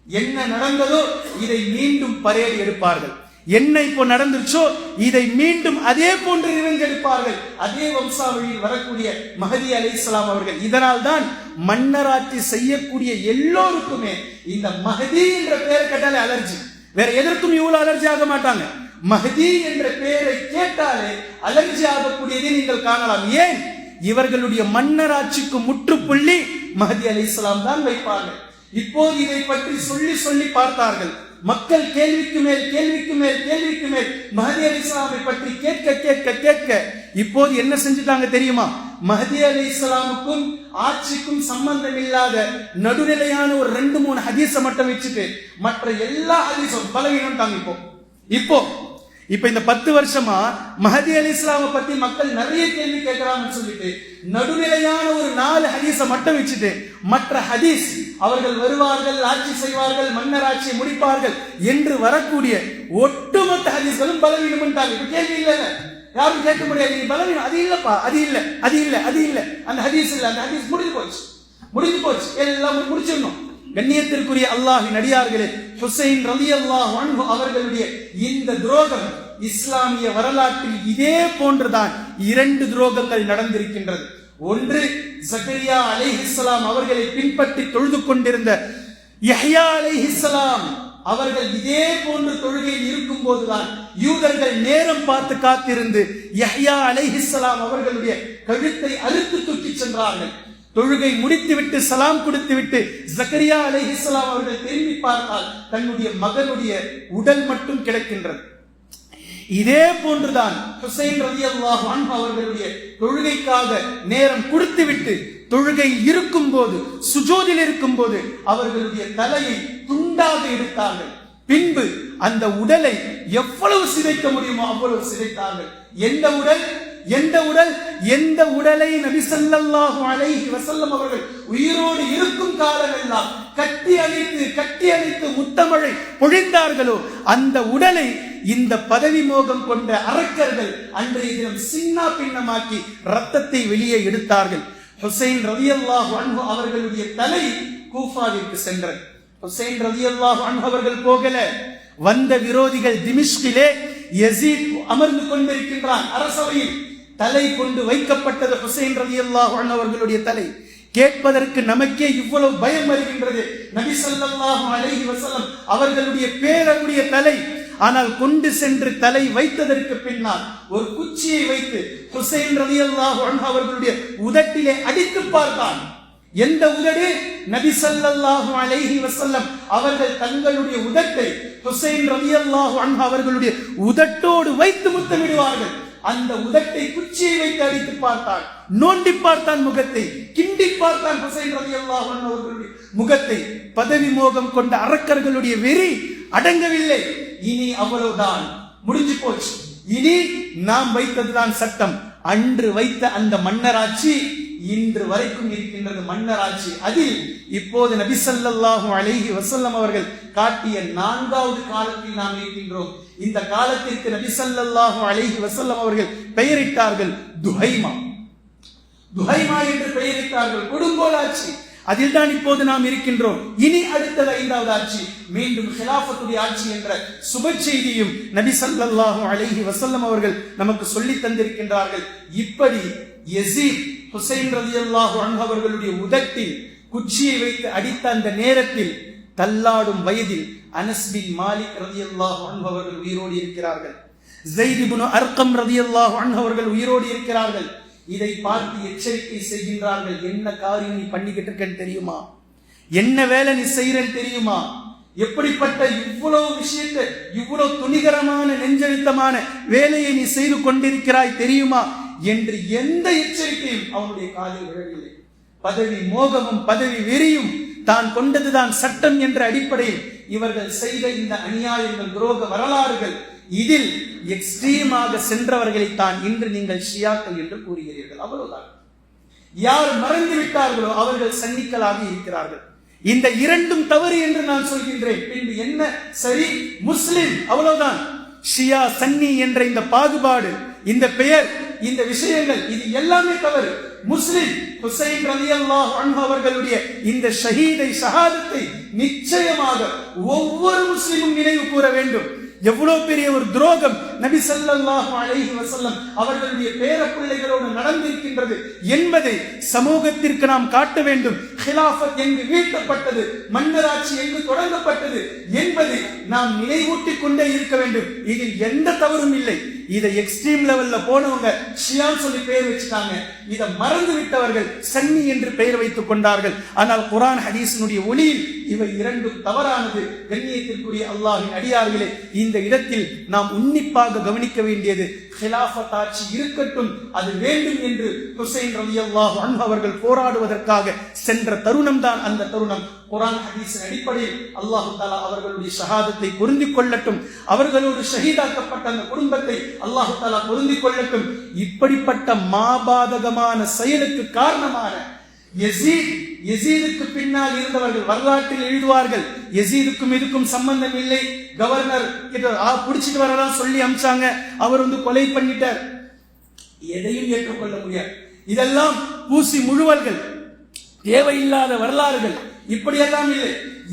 என்ன நடந்ததோ இதை மீண்டும் பரேடு எடுப்பார்கள். என்ன இப்போ நடந்துச்சோ இதை மீண்டும் அதே போன்று ரிவெஞ்ச் எடுப்பார்கள். அதே வம்சாவளியில் வரக்கூடிய மஹதி அலைஹிஸ்ஸலாம் அவர்கள். இதனால் தான் மன்னராட்சி செய்யக்கூடிய எல்லோருக்குமே இந்த மஹதி என்ற பெயரை கேட்டாலே அலர்ஜி. வேற எதற்கும் இவ்வளவு அலர்ஜி ஆக மாட்டாங்க. மஹதி என்ற பெயரை கேட்டாலே அலர்ஜி ஆகக்கூடியதை நீங்கள் காணலாம். ஏன்? இவர்களுடைய மன்னராட்சிக்கு முற்றுப்புள்ளி மஹதி அலைஹிஸ்ஸலாம் தான் வைப்பார்கள். இப்போது இதை பற்றி சொல்லி பார்த்தார்கள். மக்கள் கேள்விக்கு மேல் மஹதி அலைஹிஸ்ஸலாமை பற்றி கேட்க இப்போது என்ன செஞ்சுட்டாங்க தெரியுமா? மஹதி அலைஹிஸ்ஸலாமுக்கும் ஆட்சிக்கும் சம்பந்தம் இல்லாத நடுநிலையான ஒரு 2-3 ஹதீஸை மட்டும் வச்சுட்டு மற்ற எல்லா ஹதீஸும் பலவீனம்ட்டாங்க. இப்போ இந்த 10 வருஷமா மஹதி அலைஹிஸ்ஸலாமை பத்தி மக்கள் நிறைய கேள்வி கேட்கிறாங்கன்னு சொல்லிட்டு நடுநிலையான ஒரு 4 ஹதீஸை மட்டும் வச்சுட்டு மற்ற ஹதீஸ் அவர்கள் வருவார்கள், ஆட்சி செய்வார்கள், மன்னர் ஆட்சியை முடிப்பார்கள் என்று வரக்கூடிய ஒட்டுமொத்த ஹதீஸ்களும் பலவீனம்ட்டாங்க. இப்ப கேள்வி இல்லைங்க, யாரும் கேட்க முடியாது. நீ பலவீனம், அது இல்லப்பா, அது இல்ல, அந்த ஹதீஸ் இல்ல, அந்த ஹதீஸ் முடிஞ்சு போச்சு, எல்லாம் முடிச்சிடணும். கண்ணியத்திற்குரிய அல்லாஹ்வின் அடியார்களே, ஹுசைன் ரலியல்லாஹு அன்ஹு அவர்களுடைய இந்த துரோகம், இஸ்லாமிய வரலாற்றில் இதே போன்றுதான் 2 துரோகங்கள் நடந்திருக்கின்றது. ஒன்று, ஜக்கரியா அலைஹிஸ்ஸலாம் அவர்களை பின்பற்றி தொழுது கொண்டிருந்த யஹ்யா அலைஹிஸ்ஸலாம் அவர்கள் இதே போன்ற தொழுகையில் இருக்கும் போதுதான் யூதர்கள் நேரம் பார்த்து காத்திருந்து யஹ்யா அலைஹிஸ்ஸலாம் அவர்களுடைய கழுத்தை அறுத்து தூக்கி சென்றார்கள். தொழுகை முடித்துவிட்டு சலாம் கொடுத்துவிட்டு ஜக்கரியா அலைஹிஸ்ஸலாம் அவர்கள் திரும்பி பார்த்தால் தன்னுடைய மகனுடைய உடல் மட்டும் கிடக்கின்றது. இதே போன்றுதான் ஹுசைன் ரலியல்லாஹு அன்ஹு அவர்களுடைய தொழுகைக்காக நேரம் கொடுத்துவிட்டு தொழுகையில் இருக்கும் போது, சுஜூதில் இருக்கும் போது அவர்களுடைய தலையை துண்டாக எடுத்தார்கள். பின்பு அந்த உடலை எவ்வளவு சிதைக்க முடியுமோ அவ்வளவு சிதைத்தார்கள். எந்த உடலை நபி ஸல்லல்லாஹு அலைஹி வஸல்லம் அவர்கள் உயிரோடு இருக்கும் காலமெல்லாம் கட்டி அணைத்து முத்தமழை பொழிந்தார்களோ அந்த உடலை இந்த பதவி மோகம் கொண்ட அரக்கர்கள் அன்றைய தினம் சின்ன பின்னமாக்கி ரத்தத்தை வெளியே எடுத்தார்கள். ஹுசைன் ரலியல்லாஹு அன்ஹு அவர்களுடைய தலை கூஃபாவிற்கு சென்றது. ஹுசைன் ரலியல்லாஹு அன்ஹு அவர்கள் போகல. வந்த விரோதிகள் திமிஷ்கிலே யஸீத் அமர்ந்து கொண்டிருக்கின்றான் அரசவையில். தலை கொண்டு வைக்கப்பட்டது ஹுசைன் ரலியல்லாஹு அன்ஹு அவர்களுடைய தலை. கேட்பதற்கு நமக்கே இவ்வளவு பயம் வருகின்றது. நபி ஸல்லல்லாஹு அலைஹி வஸல்லம் அவர்களுடைய பேரருடைய தலை. ஆனால் கொண்டு சென்று தலை வைத்ததற்கு பின்னால் ஒரு குச்சியை வைத்து ஹுசைன் ரலியல்லாஹு அன்ஹு அவர்களுடைய உதட்டிலே அடித்து பார்த்தான். எந்த உதடு? நபி ஸல்லல்லாஹு அலைஹி வஸல்லம் அவர்கள் தங்களுடைய உதட்டை ஹுசைன் ரலியல்லாஹு அன்ஹு அவர்களுடைய உதட்டோடு வைத்து முத்தமிடுவார்கள். அந்த உதட்டை குச்சியை வைத்து அடித்து பார்த்தான். நோண்டி பார்த்தான் முகத்தை, கிண்டி பார்த்தான் ஹுசைன் ரலியல்லாஹு அன்ஹு அவர்களுடைய முகத்தை. பதவி மோகம் கொண்ட அரக்கர்களுடைய வெறி அடங்கவில்லை. இனி அவ்வளவுதான், முடிஞ்சு போச்சு. இனி நாம் வைத்ததுதான் சட்டம். அன்று வைத்த அந்த மன்னராட்சி இன்று வரைக்கும் இருக்கின்றது மன்னராட்சி. அதில் இப்போது நபி ஸல்லல்லாஹு அலைஹி வஸல்லம் அவர்கள் காட்டிய 4வது காலத்தில் நாம் இருக்கின்றோம். இந்த காலத்திற்கு நபி ஸல்லல்லாஹு அலைஹி வஸல்லம் அவர்கள் பெயரிட்டார்கள் துஹைமா. துஹைமா என்று பெயரிட்டார்கள். கொடுங்கோல் ஆட்சி. அதில் தான் இப்போது நாம் இருக்கின்றோம். இனி அடுத்தது 5வது ஆட்சி, மீண்டும் ஹிலாஃபத்துடைய ஆட்சி என்ற சுப செய்தியும் நபி ஸல்லல்லாஹு அலைஹி வஸல்லம் அவர்கள் நமக்கு சொல்லி தந்திருக்கின்றார்கள். இப்படி யஸீத் ஹுசைன் ரலியல்லாஹு அன்ஹு அவர்களுடைய உதட்டில் குச்சியை வைத்து அடித்த அந்த நேரத்தில் தள்ளாடும் வயதில் அனஸ் பின் மாலிக் ரலியல்லாஹு அன்ஹு அவர்கள் உயிரோடு இருக்கிறார்கள். ஸைத் இப்னு அர்கம் ரலியல்லாஹு அன்ஹு அவர்கள் உயிரோடு இருக்கிறார்கள். இதை பார்த்து எச்சரிக்கை செய்கின்றார்கள். என்ன காரியம் நீ பண்ணிக்கிட்டு இருக்கன்னு தெரியுமா? என்ன வேலை நீ செய்யறன்னு தெரியுமா? எப்படிப்பட்ட இவ்வளவு விஷயத்தை, இவ்வளவு துணிகரமான நெஞ்செழுத்தமான வேலையை நீ செய்து கொண்டிருக்கிறாய் தெரியுமா என்று எந்த எச்சரிக்கையும் அவனுடைய காதில் விழவில்லை. பதவி மோகமும் பதவி வெறியும் தான் கொண்டதுதான் சட்டம் என்ற அடிப்படையில் இவர்கள் செய்த இந்த அநியாயங்கள், துரோக வரலாறுகள், இதில் எக்ஸ்ட்ரீமாக சென்றவர்களை தான் இன்று நீங்கள் ஷியாக்கள் என்று கூறுகிறீர்கள். அவ்வளவுதான். யார் மறந்து விட்டார்களோ அவர்கள் சன்னிக்களாக இருக்கிறார்கள். இந்த 2ம் தவறு என்று நான் சொல்கின்றேன். பின்பு என்ன சரி? முஸ்லிம், அவ்வளவுதான். ஷியா சன்னி என்ற இந்த பாகுபாடு, இந்த பெயர், இந்த விஷயங்கள், இது எல்லாமே தவறு. முஸ்லிம் ஹுசைன் ரலியல்லாஹு அன்ஹு அவர்களுடைய இந்த ஷஹாதத்தை நிச்சயமாக ஒவ்வொரு முஸ்லிமும் நினைவு கூற வேண்டும். எவ்வளவு பெரிய ஒரு துரோகம் நபி ஸல்லல்லாஹு அலைஹி வஸல்லம் அவர்களுடைய பேரப்பிள்ளைகளோடு நடந்திருக்கின்றது என்பதை சமூகத்திற்கு நாம் காட்ட வேண்டும். ஹிலாஃபத் எங்கு வீழ்த்தப்பட்டது, மன்னராட்சி எங்கு தொடங்கப்பட்டது என்பதை நாம் நினைவூட்டிக் கொண்டே இருக்க வேண்டும். இதில் எந்த தவறும் இல்லை. இதை எக்ஸ்ட்ரீம் லெவல்ல போனவங்க ஷியான்னு சொல்லி பெயர் வச்சுட்டாங்க. இதை மறந்து விட்டவர்கள் சன்னி என்று பெயர் வைத்துக் கொண்டார்கள். ஆனால் குர்ஆன் ஹதீஸினுடைய ஒளியில் இவை 2ம் தவறானது. கண்ணியத்திற்குரிய அல்லாஹ்வின் அடியார்களே, இந்த இடத்தில் நாம் உன்னிப்பாக கவனிக்க வேண்டியது, ஹிலாஃபத் ஆட்சி இருக்கட்டும், அது வேண்டும் என்று ஹுசைன் ரலியல்லாஹு அன்ஹு அவர்கள் போராடுவதற்காக சென்ற தருணம் தான் அந்த தருணம். குர்ஆன் ஹதீஸின் அடிப்படையில் அல்லாஹ் தஆலா அவர்களுடைய ஷஹாதத்தை பொருந்திக் கொள்ளட்டும். அவர்களோடு ஷஹீதாக்கப்பட்ட அந்த குடும்பத்தை அல்லாஹ் தஆலா பொருந்திக் கொள்ளட்டும். இப்படிப்பட்ட மாபாதகமான செயலுக்கு காரணமான யஸீதுக்கு பின்னால் இருந்தவர்கள் வரலாற்றில் எழுதுவார்கள், யஸீதுக்கும் இதுக்கும் சம்பந்தம் இல்லை, கவர்னர் புடிச்சிட்டு வரலாம் சொல்லி அமிச்சாங்க, அவர் கொலை பண்ணிட்டார். எதையும் ஏற்றுக்கொள்ள முடியாது. இதெல்லாம் பூசி முழுவல்கள், தேவையில்லாத வரலாறுகள். இப்படியெல்லாம் இல்லை.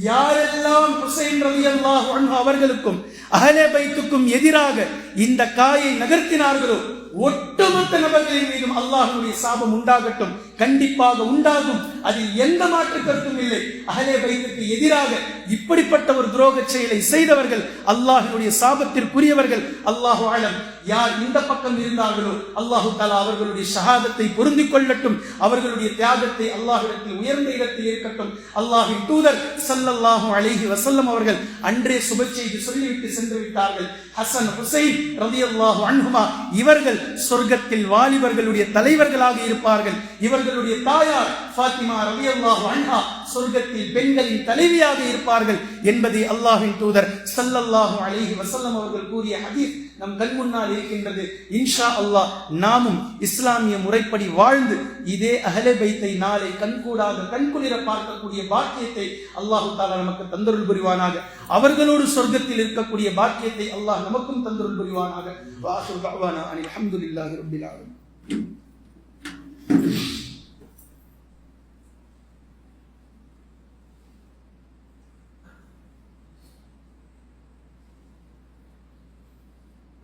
யாரெல்லாம் ஹுசைன் ரலியல்லாஹு அன்ஹு அவர்களுக்கும் அஹ்லே பைத்துக்கும் எதிராக இந்த காயை நகர்த்தினார்களோ ஒட்டுமொத்த நபர்களின் மீதும் அல்லாஹ்வுடைய சாபம் உண்டாகட்டும், கண்டிப்பாக உண்டாகும். அதில் எந்த மாற்று கருத்தும் இல்லை. அஹ்லே பைத்துக்கு எதிராக இப்படிப்பட்ட ஒரு துரோக செயலை செய்தவர்கள் அல்லாஹ்வுடைய சாபத்திற்குரியவர்கள். அல்லாஹு அலம். யார் இந்த பக்கம் இருந்தார்களோ அல்லாஹு தஆலா அவர்களுடைய ஷஹாதத்தை பொருந்திக் கொள்ளட்டும், அவர்களுடைய தியாகத்தை அல்லாஹ்விடத்தில் உயர்ந்த இடத்தில் இருக்கட்டும். அல்லாஹ்வின் தூதர் ஸல்லல்லாஹு அலைஹி வஸல்லம் அவர்கள் அன்றே சுப செய்தி சொல்லிவிட்டு சென்று விட்டார்கள். ஹசன் ஹுசைன் ரலியல்லாஹு அன்ஹுமா இவர்கள் சொர்க்கத்தில் வாலிபர்களுடைய தலைவர்களாக இருப்பார்கள். இவர்களுடைய தாயார் ஃபாத்திமா ரலியல்லாஹு அன்ஹா சொர்க்கத்தில் பெண்களின் தலைவியாக இருப்பார்கள் என்பதை அல்லாஹ்வின் தூதர் ஸல்லல்லாஹு அலைஹி வஸல்லம் அவர்கள் கூறிய ஹதீஸ் நம் கண் முன்னால் இருக்கின்றது. இன்ஷா அல்லாஹ் நாமும் இஸ்லாமிய முறைப்படி வாழ்ந்து இதே அஹ்லே பைத்தை நாளை கண்கூடாக கண்குளிர பார்க்கக்கூடிய பாக்கியத்தை அல்லாஹு தஆலா நமக்கு தந்தருள் புரிவானாக. அவர்களோடு சொர்க்கத்தில் இருக்கக்கூடிய பாக்கியத்தை அல்லாஹ் நமக்கும் தந்தருள் புரிவானாக. வாஹிரு தஅவானா அனில் ஹம்துலில்லாஹி ரப்பில் ஆலமீன்.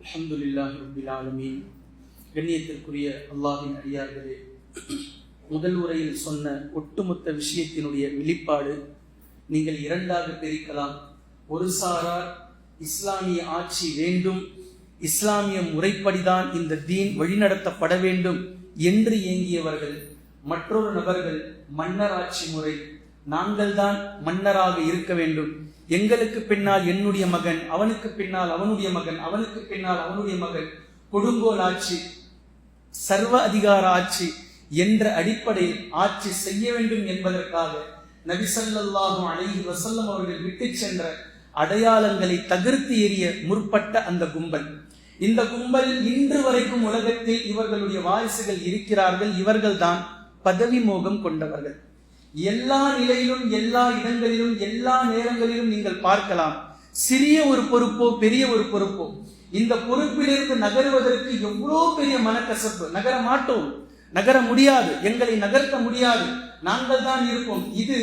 அல்ஹம்துலில்லாஹி ரப்பில் ஆலமீன். கண்ணியத்திற்குரிய அல்லாஹ்வின் அடியார்களே, முதல் உரையில் சொன்ன ஒட்டுமொத்த விஷயத்தினுடைய வெளிப்பாடு நீங்கள் இரண்டாக பிரிக்கலாம். ஒரு சாரார் இஸ்லாமிய ஆட்சி வேண்டும், இஸ்லாமிய முறைப்படிதான் இந்த தீன் வழிநடத்தப்பட வேண்டும் என்று ஏங்கியவர்கள். மற்றொரு நபர்கள் மன்னர் ஆட்சி முறை, நாங்கள் தான் மன்னராக இருக்க வேண்டும், எங்களுக்கு பின்னால் என்னுடைய மகன், அவனுக்கு பின்னால் அவனுடைய மகன், அவனுக்கு பின்னால் அவனுடைய மகன், கொடுங்கோல் ஆட்சி, சர்வ அதிகார ஆட்சி என்ற அடிப்படையில் ஆட்சி செய்ய வேண்டும் என்பதற்காக நபி ஸல்லல்லாஹு அலைஹி வஸல்லம் அவர்கள் விட்டு சென்ற அடையாளங்களை தகர்த்து எறிய முற்பட்ட அந்த கும்பல், இந்த கும்பல் இன்று வரைக்கும் உலகத்தில் இவர்களுடைய வாரிசுகள் இருக்கிறார்கள். இவர்கள்தான் பதவி மோகம் கொண்டவர்கள். எல்லா நிலையிலும், எல்லா இடங்களிலும், எல்லா நேரங்களிலும் நீங்கள் பார்க்கலாம். சிறிய ஒரு பொறுப்போ பெரிய ஒரு பொறுப்போ, இந்த பொறுப்பிலிருந்து நகருவதற்கு எவ்வளோ பெரிய மனக்கசப்பு. நகர மாட்டோம், நகர முடியாது, எங்களை நகர்த்த முடியாது, நாங்கள் தான் இருப்போம். இது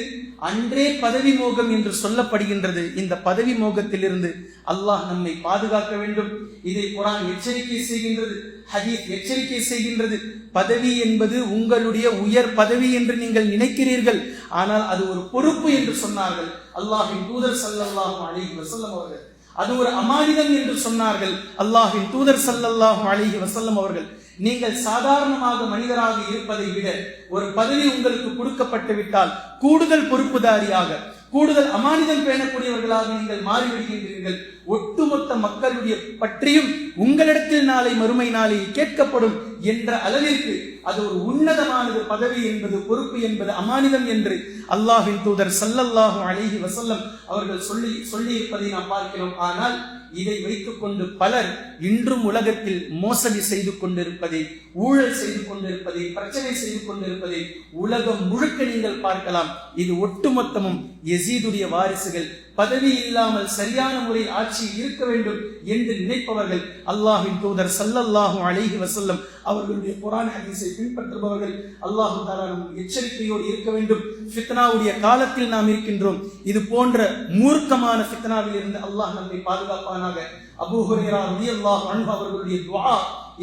அன்றே பதவி மோகம் என்று சொல்லப்படுகின்றது. இந்த பதவி மோகத்திலிருந்து அல்லாஹ் நம்மை பாதுகாக்க வேண்டும். இதை குர்ஆன் எச்சரிக்கை செய்கின்றது, ஹதீஸ் எச்சரிக்கை செய்கின்றது. பதவி என்பது உங்களுடைய உயர் பதவி என்று நீங்கள் நினைக்கிறீர்கள், ஆனால் அது ஒரு பொறுப்பு என்று சொன்னார்கள் அல்லாஹ்வின் தூதர் ஸல்லல்லாஹு அலைஹி வஸல்லம் அவர்கள். அது ஒரு அமானிதம் என்று சொன்னார்கள் அல்லாஹ்வின் தூதர் ஸல்லல்லாஹு அலைஹி வஸல்லம் அவர்கள். நீங்கள் சாதாரணமாக மனிதராக இருப்பதை விட ஒரு பதவி உங்களுக்கு கொடுக்கப்பட்டு விட்டால் கூடுதல் பொறுப்புதாரியாக, கூடுதல் அமானிதம் பேணக்கூடியவர்களாக நீங்கள் மாறிவிடுகின்றீர்கள். ஒட்டுமொத்த மக்களுடைய பற்றியும் உங்களிடத்தில் நாளை மறுமை நாளில் கேட்கப்படும் என்ற அளவிற்கு அது ஒரு உன்னதமானது. பதவி என்பது, பொறுப்பு என்பது அமானிதம் என்று அல்லாஹ்வின் தூதர் ஸல்லல்லாஹு அலைஹி வஸல்லம் அவர்கள் சொல்லி இருப்பதை நாம் பார்க்கிறோம். ஆனால் இதை வைத்துக் கொண்டு பலர் இன்றும் உலகத்தில் மோசடி செய்து கொண்டிருப்பதை, ஊழல் செய்து கொண்டிருப்பதை, பிரச்சனை செய்து கொண்டிருப்பதை உலகம் முழுக்க நீங்கள் பார்க்கலாம். இது ஒட்டுமொத்தமும் யசீதுடைய வாரிசுகள். பதவி இல்லாமல் சரியான முறையில் ஆட்சி இருக்க வேண்டும் என்று நினைப்பவர்கள். அல்லாஹ்வின் தூதர் ஸல்லல்லாஹு அலைஹி வஸல்லம் அவர்களுடைய குர்ஆன் ஹதீஸை பின்பற்றுபவர்கள். அல்லாஹ் தஆலா நமக்கு எச்சரிக்கையோடு இருக்க வேண்டும். ஃபித்னாவுடைய காலத்தில் நாம் இருக்கின்றோம். இது போன்ற மூர்க்கமான ஃபித்னாவில் இருந்து அல்லாஹ் நம்மை பாதுகாப்பானாக. அபூ ஹுரைரா ரலியல்லாஹு அன்ஹு அவர்களுடைய துஆ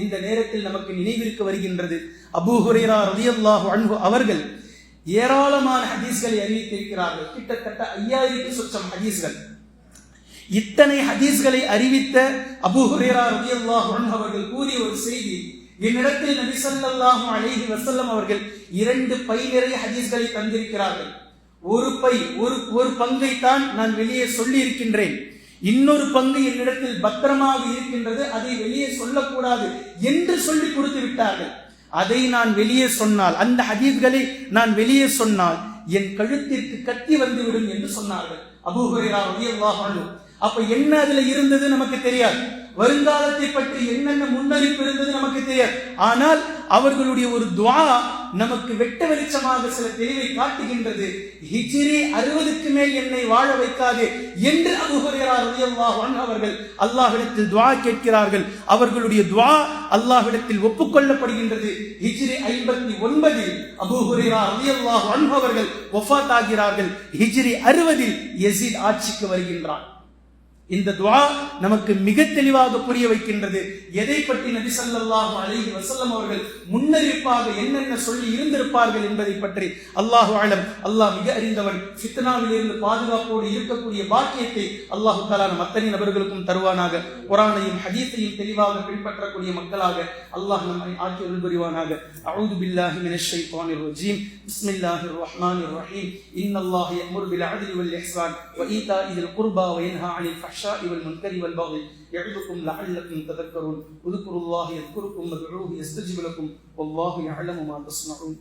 இந்த நேரத்தில் நமக்கு நினைவிற்கு வருகின்றது. அபூ ஹுரைரா ரலியல்லாஹு அன்ஹு அவர்கள் ஏராளமான ஹதீஸ்களை அறிவித்திருக்கிறார்கள். கிட்டத்தட்ட 5000 சொச்சம் ஹதீஸ்கள். இத்தனை ஹதீஸ்களை அறிவித்த அபூ ஹுரைரா ரலியல்லாஹு அன்ஹு அவர்கள் கூறிய ஒரு செய்தி, என்னிடத்தில் நபி ஸல்லல்லாஹு அலைஹி வஸல்லம் அவர்கள் 2 பை நிறைய ஹதீஸ்களை தந்திருக்கிறார்கள். ஒரு பை, ஒரு பங்கை தான் நான் வெளியே சொல்லி இருக்கின்றேன், இன்னொரு பங்கு என்னிடத்தில் பத்திரமாக இருக்கின்றது, அதை வெளியே சொல்லக்கூடாது என்று சொல்லி கொடுத்து விட்டார்கள். அதை நான் வெளியே சொன்னால், அந்த ஹதீஸ்களை நான் வெளியே சொன்னால் என் கழுத்திற்கு கத்தி வந்துவிடும் என்று சொன்னார்கள் அபூ ஹுரைரா ரலியல்லாஹு அன்ஹு. அப்ப என்ன அதுல இருந்தது நமக்கு தெரியாது, வருங்காலத்தை பற்றி என்னென்ன முன்னறிப்பு இருந்தது நமக்கு தெரியாது. ஆனால் அவர்களுடைய ஒரு துஆ நமக்கு வெட்ட வெளிச்சமாக சில தெளிவை காட்டுகின்றது. ஹிஜ்ரி 60க்கு மேல் என்னை வாழ வைக்காதே என்று அபூ ஹுரைரா ரலியல்லாஹு அன்ஹு அவர்கள் அல்லாஹ்விடத்தில் துஆ கேட்கிறார்கள். அவர்களுடைய துஆ அல்லாஹ்விடத்தில் ஒப்புக்கொள்ளப்படுகின்றது. ஹிஜ்ரி 59 அபூ ஹுரைரா ரலியல்லாஹு அன்ஹு அவர்கள் வஃபாத் ஆகிறார்கள். ஹிஜ்ரி 60 யஸீத் ஆட்சிக்கு வருகின்றான். இந்த துஆ நமக்கு மிக தெளிவாக புரிய வைக்கின்றது. எதை பற்றி நபி ஸல்லல்லாஹு அலைஹி வஸல்லம் அவர்கள் முன்னறிவிப்பாக என்னென்ன சொல்லி இருந்திருப்பார்கள் என்பதை பற்றி. அல்லாஹு அலம், அல்லாஹ் மிக அறிந்தவன். ஃபித்னாவில் இருந்து பாதுகாப்போடு இருக்கக்கூடிய பாக்கியத்தை அல்லாஹு தஆலா நம் அத்தனை நபர்களுக்கும் தருவானாக. குர்ஆனையும் ஹதீஸையும் தெளிவாக பின்பற்றக்கூடிய மக்களாக அல்லாஹ் நம்மை ஆக்கி அருள் புரிவானாக. அஊது பில்லாஹி மினஷ் ஷைத்தானிர் ரஜீம். பிஸ்மில்லாஹிர் ரஹ்மானிர் ரஹீம். இன்னல்லாஹ யஅமுரு பில் அத்லி வல் இஹ்சான் வ ஈதாஇ தில் குர்பா வ யன்ஹா அனில் ஃபஹ்ஷாஇ வல் முன்கரி வல் பகி யஇதுக்கும் லஅல்லக்கும் ததக்கரூன். உذ்குருல்லாஹ யذ்குருக்கும் வதுஊஹு யஸ்தஜிப் லக்கும் வல்லாஹு யஅலமு மா தஸ்னஊன்.